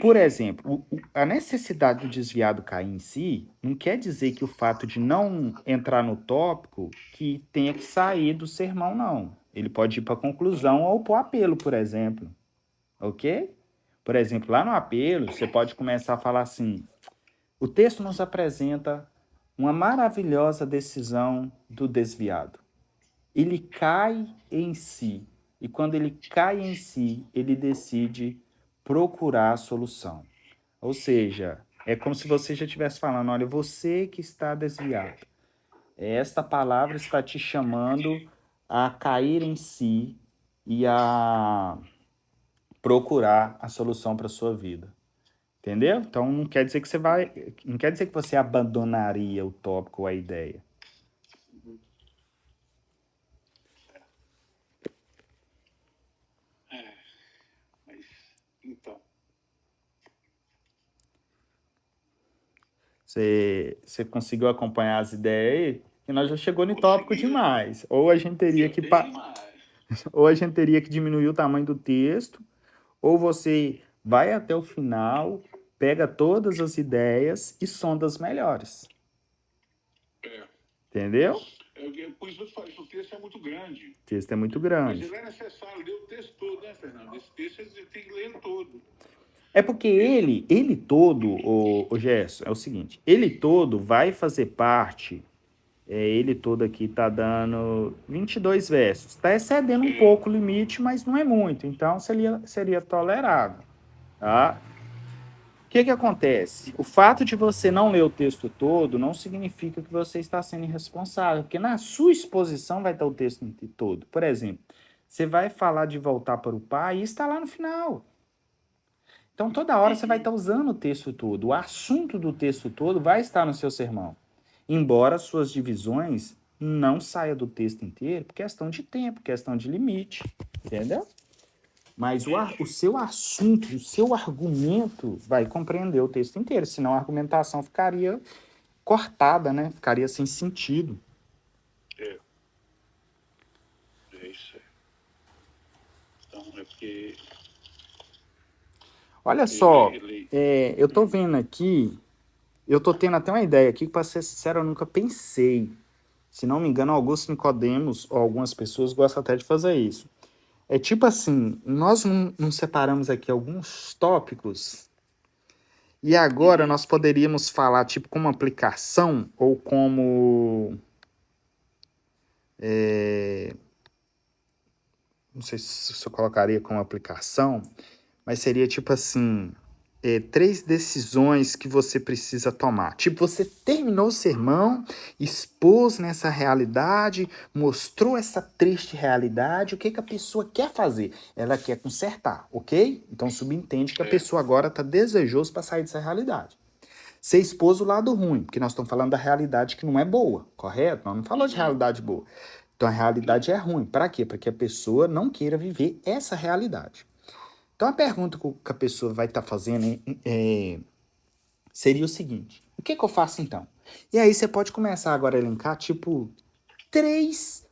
[SPEAKER 1] Por exemplo, a necessidade do desviado cair em si não quer dizer que o fato de não entrar no tópico que tenha que sair do sermão, não. Ele pode ir para a conclusão ou para o apelo, por exemplo. Ok? Por exemplo, lá no apelo, você pode começar a falar assim: o texto nos apresenta uma maravilhosa decisão do desviado. Ele cai em si. E quando ele cai em si, ele decide procurar a solução. Ou seja, é como se você já estivesse falando: olha, você que está desviado, esta palavra está te chamando a cair em si e a procurar a solução para a sua vida. Entendeu? Então não quer dizer que você vai. Não quer dizer que você abandonaria o tópico ou a ideia.
[SPEAKER 2] Mas, então.
[SPEAKER 1] Você conseguiu acompanhar as ideias aí? E nós já chegou no tópico demais. Ou a gente teria que ou a gente teria que diminuir o tamanho do texto, ou você vai até o final, pega todas as ideias e sonda as melhores. Entendeu?
[SPEAKER 2] Por isso eu falei que o texto é muito grande.
[SPEAKER 1] O texto é muito
[SPEAKER 2] Mas
[SPEAKER 1] grande.
[SPEAKER 2] ele é necessário ler o texto todo, né, Fernando? Esse texto você tem que ler ele todo.
[SPEAKER 1] É porque ele todo, o Gerson, é o seguinte: ele todo vai fazer parte. Ele todo aqui tá dando 22 versos. Está excedendo um pouco o limite, mas não é muito. Então seria tolerável. Tá? O que acontece? O fato de você não ler o texto todo não significa que você está sendo irresponsável, porque na sua exposição vai estar o texto todo. Por exemplo, você vai falar de voltar para o pai e está lá no final. Então, toda hora você vai estar usando o texto todo. O assunto do texto todo vai estar no seu sermão. Embora suas divisões não saia do texto inteiro por questão de tempo, questão de limite, entendeu? Mas o seu assunto, o seu argumento vai compreender o texto inteiro, senão a argumentação ficaria cortada, né? Ficaria sem sentido.
[SPEAKER 2] É isso aí. Então, é porque...
[SPEAKER 1] Olha só, eu tô vendo aqui, eu tô tendo até uma ideia aqui que, para ser sincero, eu nunca pensei. Se não me engano, Augusto Nicodemos, ou algumas pessoas gostam até de fazer isso. É tipo assim, nós não separamos aqui alguns tópicos e agora nós poderíamos falar tipo como aplicação ou como... não sei se eu colocaria como aplicação, mas seria tipo assim, 3 decisões que você precisa tomar. Tipo, você terminou o sermão, expôs nessa realidade, mostrou essa triste realidade, o que, que a pessoa quer fazer? Ela quer consertar, ok? Então subentende que a pessoa agora está desejosa para sair dessa realidade. Você expôs o lado ruim, porque nós estamos falando da realidade que não é boa, correto? Nós não falamos de realidade boa. Então a realidade é ruim. Para quê? Para que a pessoa não queira viver essa realidade. Então a pergunta que a pessoa vai estar fazendo seria o seguinte: o que eu faço então? E aí você pode começar agora a elencar, tipo, 3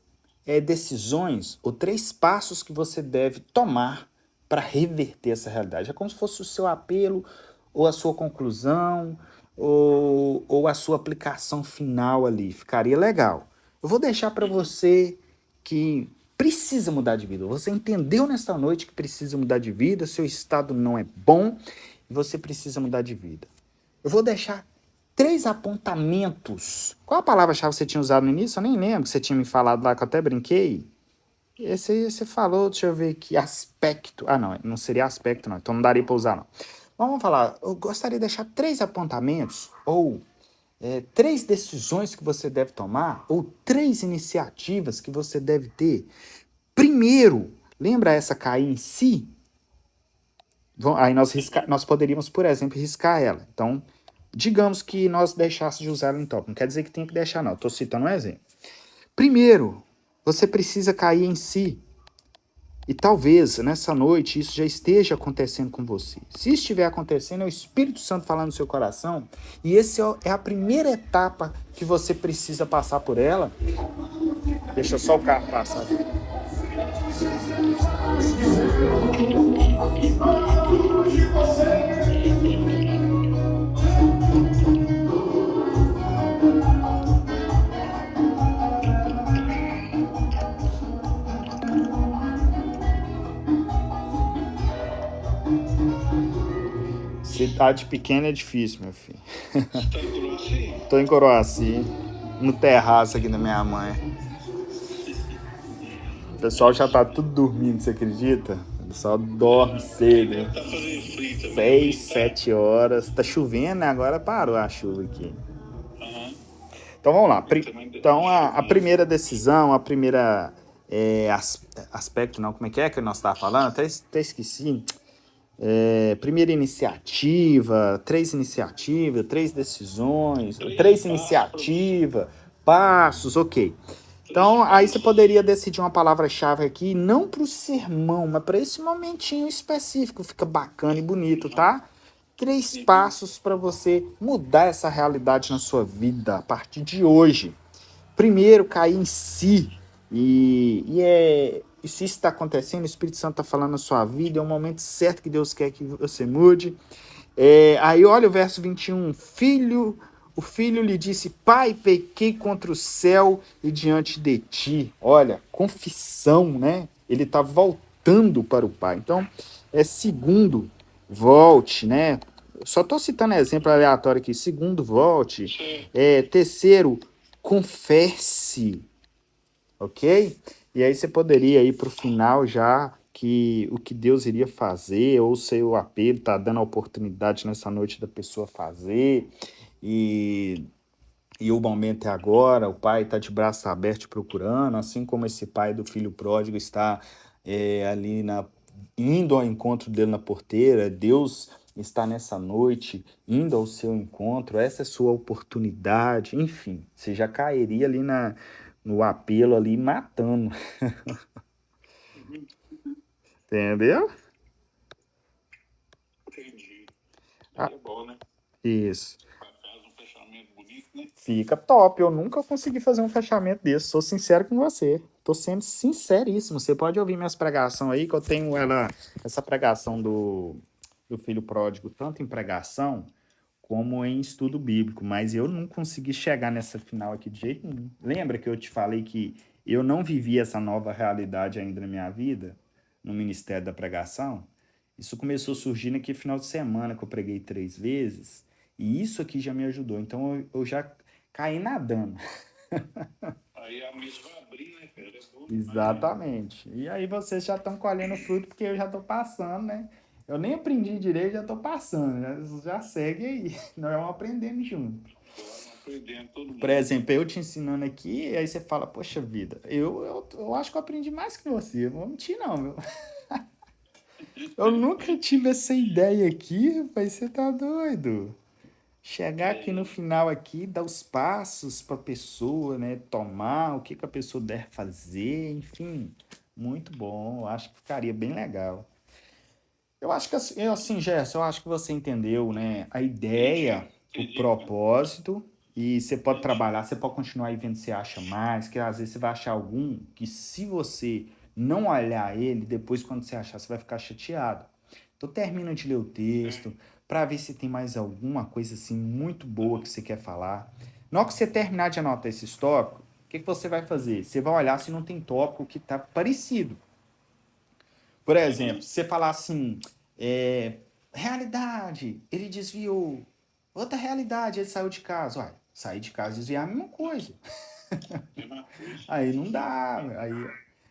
[SPEAKER 1] decisões ou 3 passos que você deve tomar para reverter essa realidade. É como se fosse o seu apelo, ou a sua conclusão, ou a sua aplicação final ali. Ficaria legal. Eu vou deixar para você que precisa mudar de vida. Você entendeu nesta noite que precisa mudar de vida, seu estado não é bom e você precisa mudar de vida. Eu vou deixar 3 apontamentos. Qual a palavra-chave que você tinha usado no início? Eu nem lembro que você tinha me falado lá, que eu até brinquei. Esse aí você falou, deixa eu ver aqui, aspecto. Ah, não seria aspecto, não. Então não daria para usar, não. Mas vamos falar, eu gostaria de deixar 3 apontamentos, ou 3 decisões que você deve tomar, ou 3 iniciativas que você deve ter. Primeiro, lembra essa cair em si? Aí nós poderíamos, por exemplo, riscar ela. Então, digamos que nós deixássemos de usar ela em tópico. Não quer dizer que tem que deixar, não. Estou citando um exemplo. Primeiro, você precisa cair em si. E talvez nessa noite isso já esteja acontecendo com você. Se estiver acontecendo, é o Espírito Santo falando no seu coração. E essa é a primeira etapa que você precisa passar por ela. Deixa só o carro passar. Cidade pequena é difícil, meu filho.
[SPEAKER 2] Tá em Coroaci?
[SPEAKER 1] Tô em Coroaci, no terraço aqui da minha mãe. O pessoal já tá tudo dormindo, você acredita? O pessoal dorme cedo, hein?
[SPEAKER 2] Tá fazendo frio também.
[SPEAKER 1] 6, 7 horas. Tá chovendo, né? Agora parou a chuva aqui. Então vamos lá. Então a primeira decisão, a primeira aspecto, não, como é que nós estávamos falando? Até esqueci. Primeira iniciativa, 3 iniciativas, 3 decisões, 3 iniciativas, passos, ok. Então, aí você poderia decidir uma palavra-chave aqui, não para o sermão, mas para esse momentinho específico, fica bacana e bonito, tá? 3 passos para você mudar essa realidade na sua vida a partir de hoje. Primeiro, cair em si. E se isso está acontecendo, o Espírito Santo está falando na sua vida, é o momento certo que Deus quer que você mude. Aí olha o verso 21. O filho lhe disse: Pai, pequei contra o céu e diante de ti. Olha, confissão, né? Ele está voltando para o pai. Então, segundo, volte, né? Só estou citando exemplo aleatório aqui. Segundo, volte. Terceiro, confesse, ok? E aí você poderia ir para o final já, que o que Deus iria fazer, ou o seu apelo está dando a oportunidade nessa noite da pessoa fazer, e o momento é agora, o pai está de braço aberto procurando, assim como esse pai do filho pródigo está ali indo ao encontro dele na porteira. Deus está nessa noite indo ao seu encontro, essa é a sua oportunidade, enfim, você já cairia ali no apelo ali, matando. Entendeu?
[SPEAKER 2] Entendi.
[SPEAKER 1] Ah,
[SPEAKER 2] Aí é bom, né?
[SPEAKER 1] isso.
[SPEAKER 2] Faz um fechamento bonito, né?
[SPEAKER 1] Fica top. Eu nunca consegui fazer um fechamento desse. Sou sincero com você. Tô sendo sinceríssimo. Você pode ouvir minhas pregações aí, que eu tenho essa pregação do filho pródigo, tanto em pregação como em estudo bíblico. Mas eu não consegui chegar nessa final aqui de jeito nenhum. Lembra que eu te falei que eu não vivi essa nova realidade ainda na minha vida, no ministério da pregação? Isso começou a surgir naquele final de semana que eu preguei 3 vezes. E isso aqui já me ajudou. Então eu já caí nadando.
[SPEAKER 2] Aí a mesa vai abrir, né, cara? É bom demais.
[SPEAKER 1] Exatamente. E aí vocês já estão colhendo fruto porque eu já estou passando, né? Eu nem aprendi direito, já estou passando. Já segue aí. Nós vamos aprendendo junto.
[SPEAKER 2] Vamos aprendendo todo
[SPEAKER 1] Por
[SPEAKER 2] mundo.
[SPEAKER 1] exemplo, eu te ensinando aqui, aí você fala, poxa vida, eu acho que eu aprendi mais que você. Não vou mentir, não, meu. Eu nunca tive essa ideia aqui, rapaz. Você tá doido? Chegar aqui no final aqui, dar os passos para a pessoa, né, tomar, o que que a pessoa deve fazer, enfim, muito bom. Eu acho que ficaria bem legal. Eu acho que assim, Gerson, eu acho que você entendeu, né, a ideia,
[SPEAKER 2] Entendi,
[SPEAKER 1] o
[SPEAKER 2] entendi, cara.
[SPEAKER 1] propósito, e você pode
[SPEAKER 2] Entendi.
[SPEAKER 1] trabalhar, você pode continuar aí vendo se você acha mais, que às vezes você vai achar algum que se você não olhar ele, depois quando você achar, você vai ficar chateado. Então termina de ler o
[SPEAKER 2] É,
[SPEAKER 1] texto para ver se tem mais alguma coisa assim muito boa que você quer falar. Na hora que você terminar de anotar esses tópicos, o que que você vai fazer? Você vai olhar se não tem tópico que está parecido. Por exemplo, se você falar assim, realidade, ele desviou. Outra realidade, ele saiu de casa. Uai, sair de casa e desviar é a mesma coisa.
[SPEAKER 2] mesma coisa.
[SPEAKER 1] Aí não dá,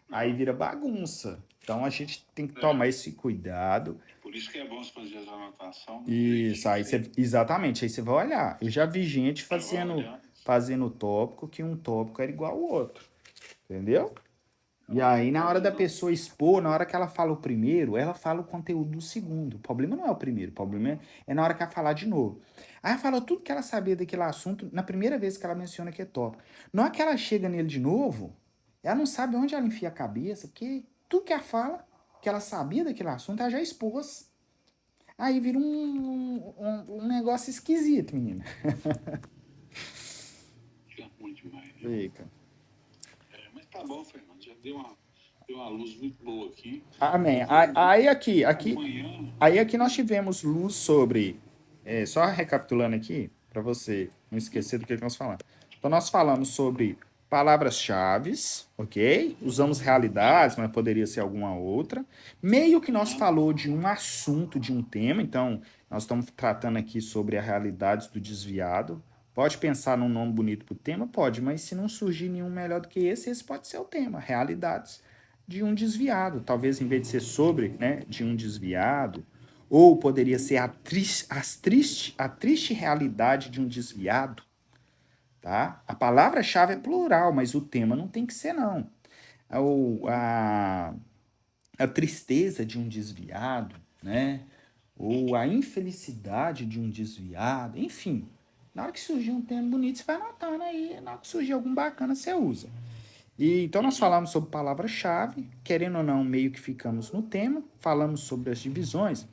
[SPEAKER 1] aí
[SPEAKER 2] Não.
[SPEAKER 1] vira bagunça. Então a gente tem que
[SPEAKER 2] É.
[SPEAKER 1] tomar esse cuidado.
[SPEAKER 2] Por isso que é bom você fazer as anotações
[SPEAKER 1] Isso,
[SPEAKER 2] direitinho,
[SPEAKER 1] aí
[SPEAKER 2] você
[SPEAKER 1] você, exatamente, aí você vai olhar. Eu já vi gente
[SPEAKER 2] vai olhando.
[SPEAKER 1] fazendo tópico que um tópico era igual ao outro, entendeu? E
[SPEAKER 2] Não,
[SPEAKER 1] aí, na hora
[SPEAKER 2] pode
[SPEAKER 1] da
[SPEAKER 2] não.
[SPEAKER 1] pessoa expor, na hora que ela fala o primeiro, ela fala o conteúdo do segundo. O problema não é o primeiro, o problema é na hora que ela falar de novo. Aí ela fala tudo que ela sabia daquele assunto na primeira vez que ela menciona que é tópico. Na hora que ela chega nele de novo, ela não sabe onde ela enfia a cabeça, porque tudo que ela fala, que ela sabia daquele assunto, ela já expôs. Aí vira um negócio esquisito, menina.
[SPEAKER 2] Fica ruim demais, viu?
[SPEAKER 1] Fica.
[SPEAKER 2] É, mas tá bom, Fernando. Já deu uma luz muito boa aqui.
[SPEAKER 1] Amém.
[SPEAKER 2] Eu vou amanhã.
[SPEAKER 1] Aí aqui nós tivemos luz sobre. Só recapitulando aqui, para você não esquecer do que nós falamos. Então, nós falamos sobre palavras-chave, ok? Usamos realidades, mas poderia ser alguma outra. Meio que nós
[SPEAKER 2] Aham.
[SPEAKER 1] falou de um assunto, de um tema. Então, nós estamos tratando aqui sobre as realidades do desviado. Pode pensar num nome bonito para o tema? Pode, mas se não surgir nenhum melhor do que esse pode ser o tema. Realidades de um desviado. Talvez em vez de ser sobre, né, de um desviado, ou poderia ser a triste realidade de um desviado, tá? A palavra-chave é plural, mas o tema não tem que ser, não. Ou a tristeza de um desviado, né? Ou a infelicidade de um desviado, enfim. Na hora que surgir um tema bonito, você vai anotando aí. Na hora que surgir algum bacana, você usa. E então nós
[SPEAKER 2] Uhum.
[SPEAKER 1] falamos sobre palavra-chave, querendo ou não, meio que ficamos no tema, falamos sobre as divisões.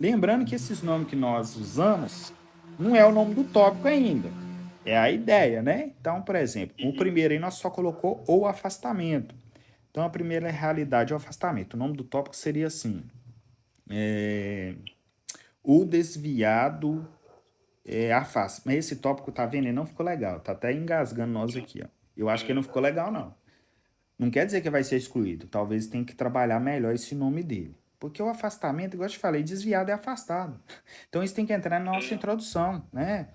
[SPEAKER 1] Lembrando que esses nomes que nós usamos não é o nome do tópico ainda, é a ideia, né? Então, por exemplo, o
[SPEAKER 2] Uhum.
[SPEAKER 1] primeiro aí nós só colocou o afastamento. Então, a primeira é realidade é o afastamento. O nome do tópico seria assim: o desviado afasta. Mas esse tópico, tá vendo? Ele não ficou legal, tá até engasgando nós aqui, ó. Eu acho que ele não
[SPEAKER 2] É,
[SPEAKER 1] ficou legal, não. Não quer dizer que vai ser excluído. Talvez tenha que trabalhar melhor esse nome dele. Porque o afastamento, igual eu te falei, desviado é afastado. Então isso tem que entrar na nossa
[SPEAKER 2] é,
[SPEAKER 1] introdução, né?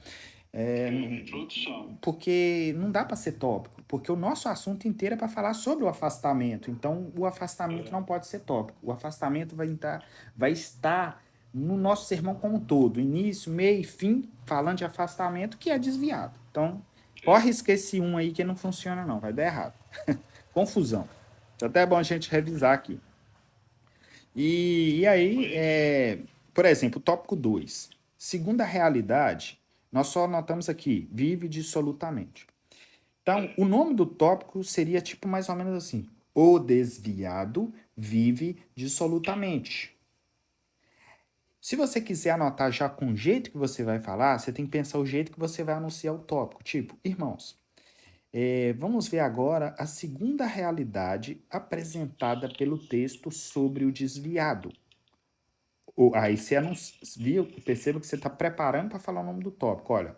[SPEAKER 2] introdução.
[SPEAKER 1] Porque não dá para ser tópico. Porque o nosso assunto inteiro é para falar sobre o afastamento. Então o afastamento
[SPEAKER 2] É,
[SPEAKER 1] não pode ser tópico. O afastamento vai estar no nosso sermão como um todo. Início, meio e fim, falando de afastamento, que é desviado. Então,
[SPEAKER 2] é.
[SPEAKER 1] corre esquece um aí que não funciona, não. Vai dar errado. Confusão. Então, até é bom a gente revisar aqui. E aí,
[SPEAKER 2] Mas,
[SPEAKER 1] por exemplo, o tópico 2. Segundo a realidade, nós só anotamos aqui, vive dissolutamente. Então, o nome do tópico seria tipo mais ou menos assim: o desviado vive dissolutamente. Se você quiser anotar já com o jeito que você vai falar, você tem que pensar o jeito que você vai anunciar o tópico. Tipo, irmãos, vamos ver agora a segunda realidade apresentada pelo texto sobre o desviado. Aí você viu, perceba que você está preparando para falar o nome do tópico. Olha,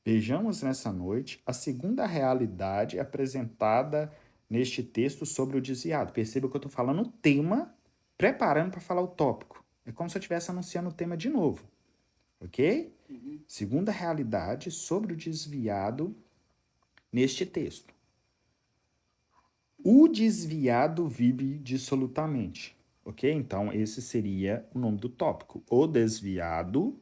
[SPEAKER 1] vejamos nessa noite a segunda realidade apresentada neste texto sobre o desviado. Perceba que eu estou falando o tema, preparando para falar o tópico. É como se eu estivesse anunciando o tema de novo, ok? Segunda realidade sobre o desviado neste texto. O desviado vive dissolutamente, ok? Então, esse seria o nome do tópico. O desviado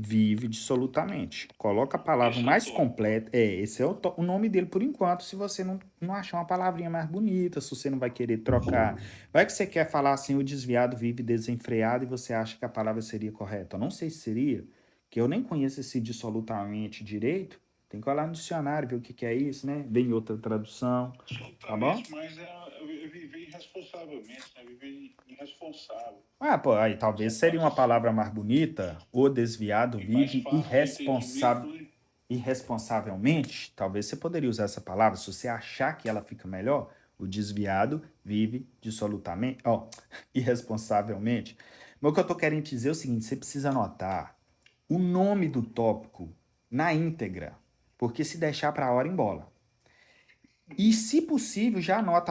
[SPEAKER 1] vive dissolutamente. Coloca a palavra mais completa. Esse é o nome dele por enquanto, se você não achar uma palavrinha mais bonita, se você não vai querer trocar. Vai que você quer falar assim, o desviado vive desenfreado e você acha que a palavra seria correta. Eu não sei se seria, que eu nem conheço esse dissolutamente direito. Tem que olhar no dicionário, ver o que é isso, né? Vem em outra tradução, tá bom?
[SPEAKER 2] Mas é viver irresponsavelmente, né? Viver irresponsável.
[SPEAKER 1] Pô, aí talvez seria uma palavra mais bonita. O desviado vive irresponsavelmente. Talvez você poderia usar essa palavra. Se você achar que ela fica melhor, o desviado vive dissolutamente, irresponsavelmente. Mas o que eu tô querendo dizer é o seguinte: você precisa anotar o nome do tópico na íntegra, porque se deixar para a hora embola. E, se possível, já anota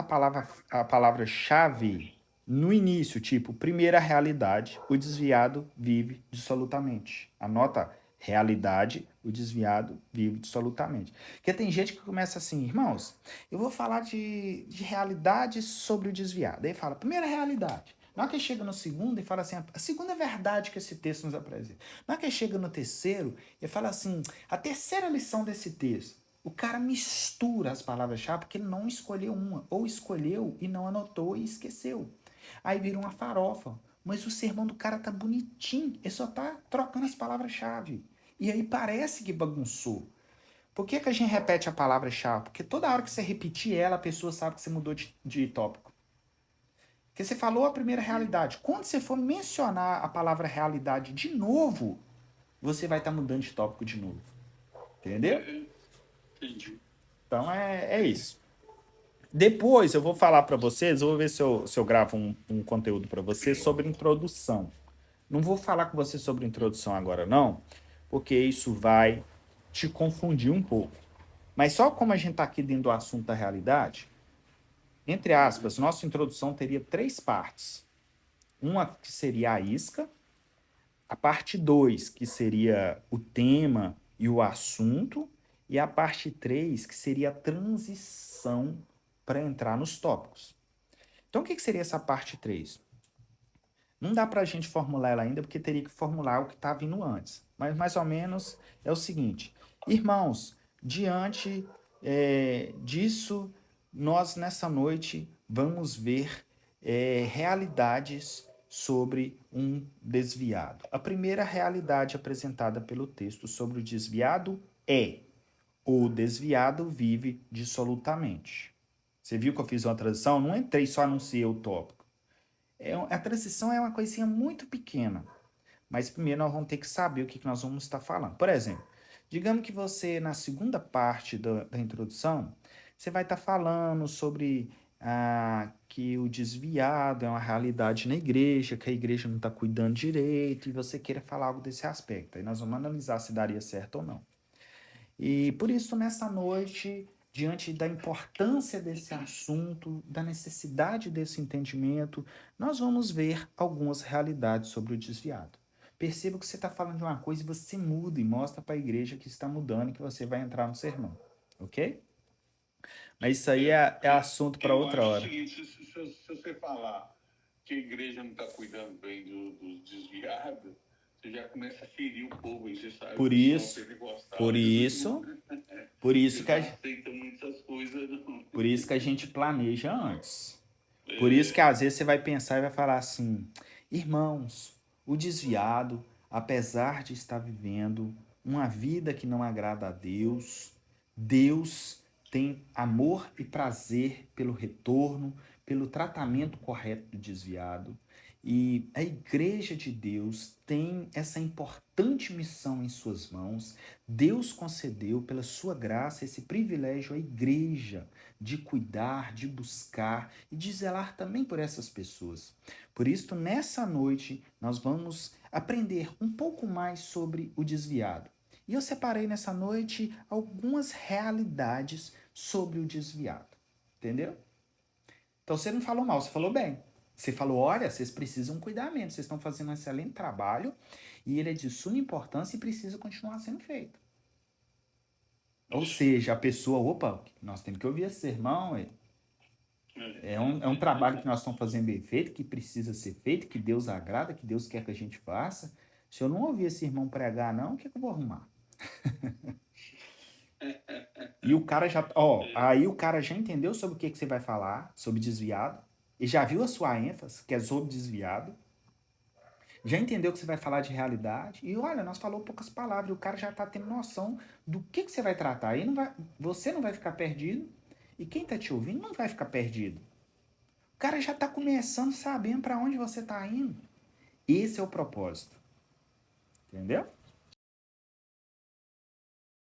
[SPEAKER 1] a palavra-chave no início, tipo, primeira realidade, o desviado vive dissolutamente. Anota realidade, o desviado vive dissolutamente. Porque tem gente que começa assim, irmãos, eu vou falar de realidade sobre o desviado. Aí fala, primeira realidade. Na hora que chega no segundo e fala assim, a segunda verdade que esse texto nos apresenta. Na hora que chega no terceiro, ele fala assim, a terceira lição desse texto. O cara mistura as palavras-chave porque ele não escolheu uma. Ou escolheu e não anotou e esqueceu. Aí vira uma farofa. Mas o sermão do cara tá bonitinho. Ele só tá trocando as palavras-chave. E aí parece que bagunçou. Por que a gente repete a palavra-chave? Porque toda hora que você repetir ela, a pessoa sabe que você mudou de tópico. Porque você falou a primeira realidade. Quando você for mencionar a palavra realidade de novo, você vai estar mudando de tópico de novo. Entendeu?
[SPEAKER 2] Entendi.
[SPEAKER 1] Então é isso. Depois eu vou falar para vocês, eu vou ver se eu gravo um conteúdo para vocês sobre introdução. Não vou falar com você sobre introdução agora, não, porque isso vai te confundir um pouco. Mas só como a gente está aqui dentro do assunto da realidade, entre aspas, nossa introdução teria 3 partes. Uma que seria a isca, a parte 2, que seria o tema e o assunto, e a parte 3, que seria a transição para entrar nos tópicos. Então, o que seria essa parte 3? Não dá para a gente formular ela ainda, porque teria que formular o que está vindo antes. Mas, mais ou menos, é o seguinte. Irmãos, diante disso, nós, nessa noite, vamos ver realidades sobre um desviado. A primeira realidade apresentada pelo texto sobre o desviado é: o desviado vive dissolutamente. Você viu que eu fiz uma tradução? Não entrei, só anunciei o tópico. A transição é uma coisinha muito pequena. Mas primeiro nós vamos ter que saber o que nós vamos estar falando. Por exemplo, digamos que você, na segunda parte da introdução, você vai estar falando sobre que o desviado é uma realidade na igreja, que a igreja não está cuidando direito, e você queira falar algo desse aspecto. Aí nós vamos analisar se daria certo ou não. E por isso, nessa noite, diante da importância desse assunto, da necessidade desse entendimento, nós vamos ver algumas realidades sobre o desviado. Perceba que você está falando de uma coisa e você muda e mostra para a igreja que está mudando e que você vai entrar no sermão. Ok? Mas isso aí é assunto para outra hora.
[SPEAKER 2] O seguinte, se você falar que a igreja não está cuidando bem dos desviados, você já começa a ferir o povo, e você sabe
[SPEAKER 1] por isso que a gente planeja antes. Por isso que às vezes você vai pensar e vai falar assim: irmãos, o desviado, apesar de estar vivendo uma vida que não agrada a Deus, Deus tem amor e prazer pelo retorno, pelo tratamento correto do desviado. E a Igreja de Deus tem essa importante missão em suas mãos. Deus concedeu, pela sua graça, esse privilégio à Igreja de cuidar, de buscar e de zelar também por essas pessoas. Por isso, nessa noite, nós vamos aprender um pouco mais sobre o desviado. E eu separei nessa noite algumas realidades sobre o desviado. Entendeu? Então você não falou mal, você falou bem. Você falou, olha, vocês precisam cuidar menos, vocês estão fazendo um excelente trabalho e ele é de suma importância e precisa continuar sendo feito. Ou seja, a pessoa, opa, nós temos que ouvir esse sermão, é um trabalho que nós estamos fazendo bem feito, que precisa ser feito, que Deus agrada, que Deus quer que a gente faça. Se eu não ouvir esse irmão pregar, não, o que eu vou arrumar? E o cara já, aí o cara já entendeu sobre o que você vai falar, sobre desviado, e já viu a sua ênfase, que é sobre desviado, já entendeu que você vai falar de realidade, e olha, nós falamos poucas palavras, e o cara já está tendo noção do que você vai tratar. Aí você não vai ficar perdido, e quem está te ouvindo não vai ficar perdido. O cara já está começando sabendo para onde você está indo. Esse é o propósito. Entendeu?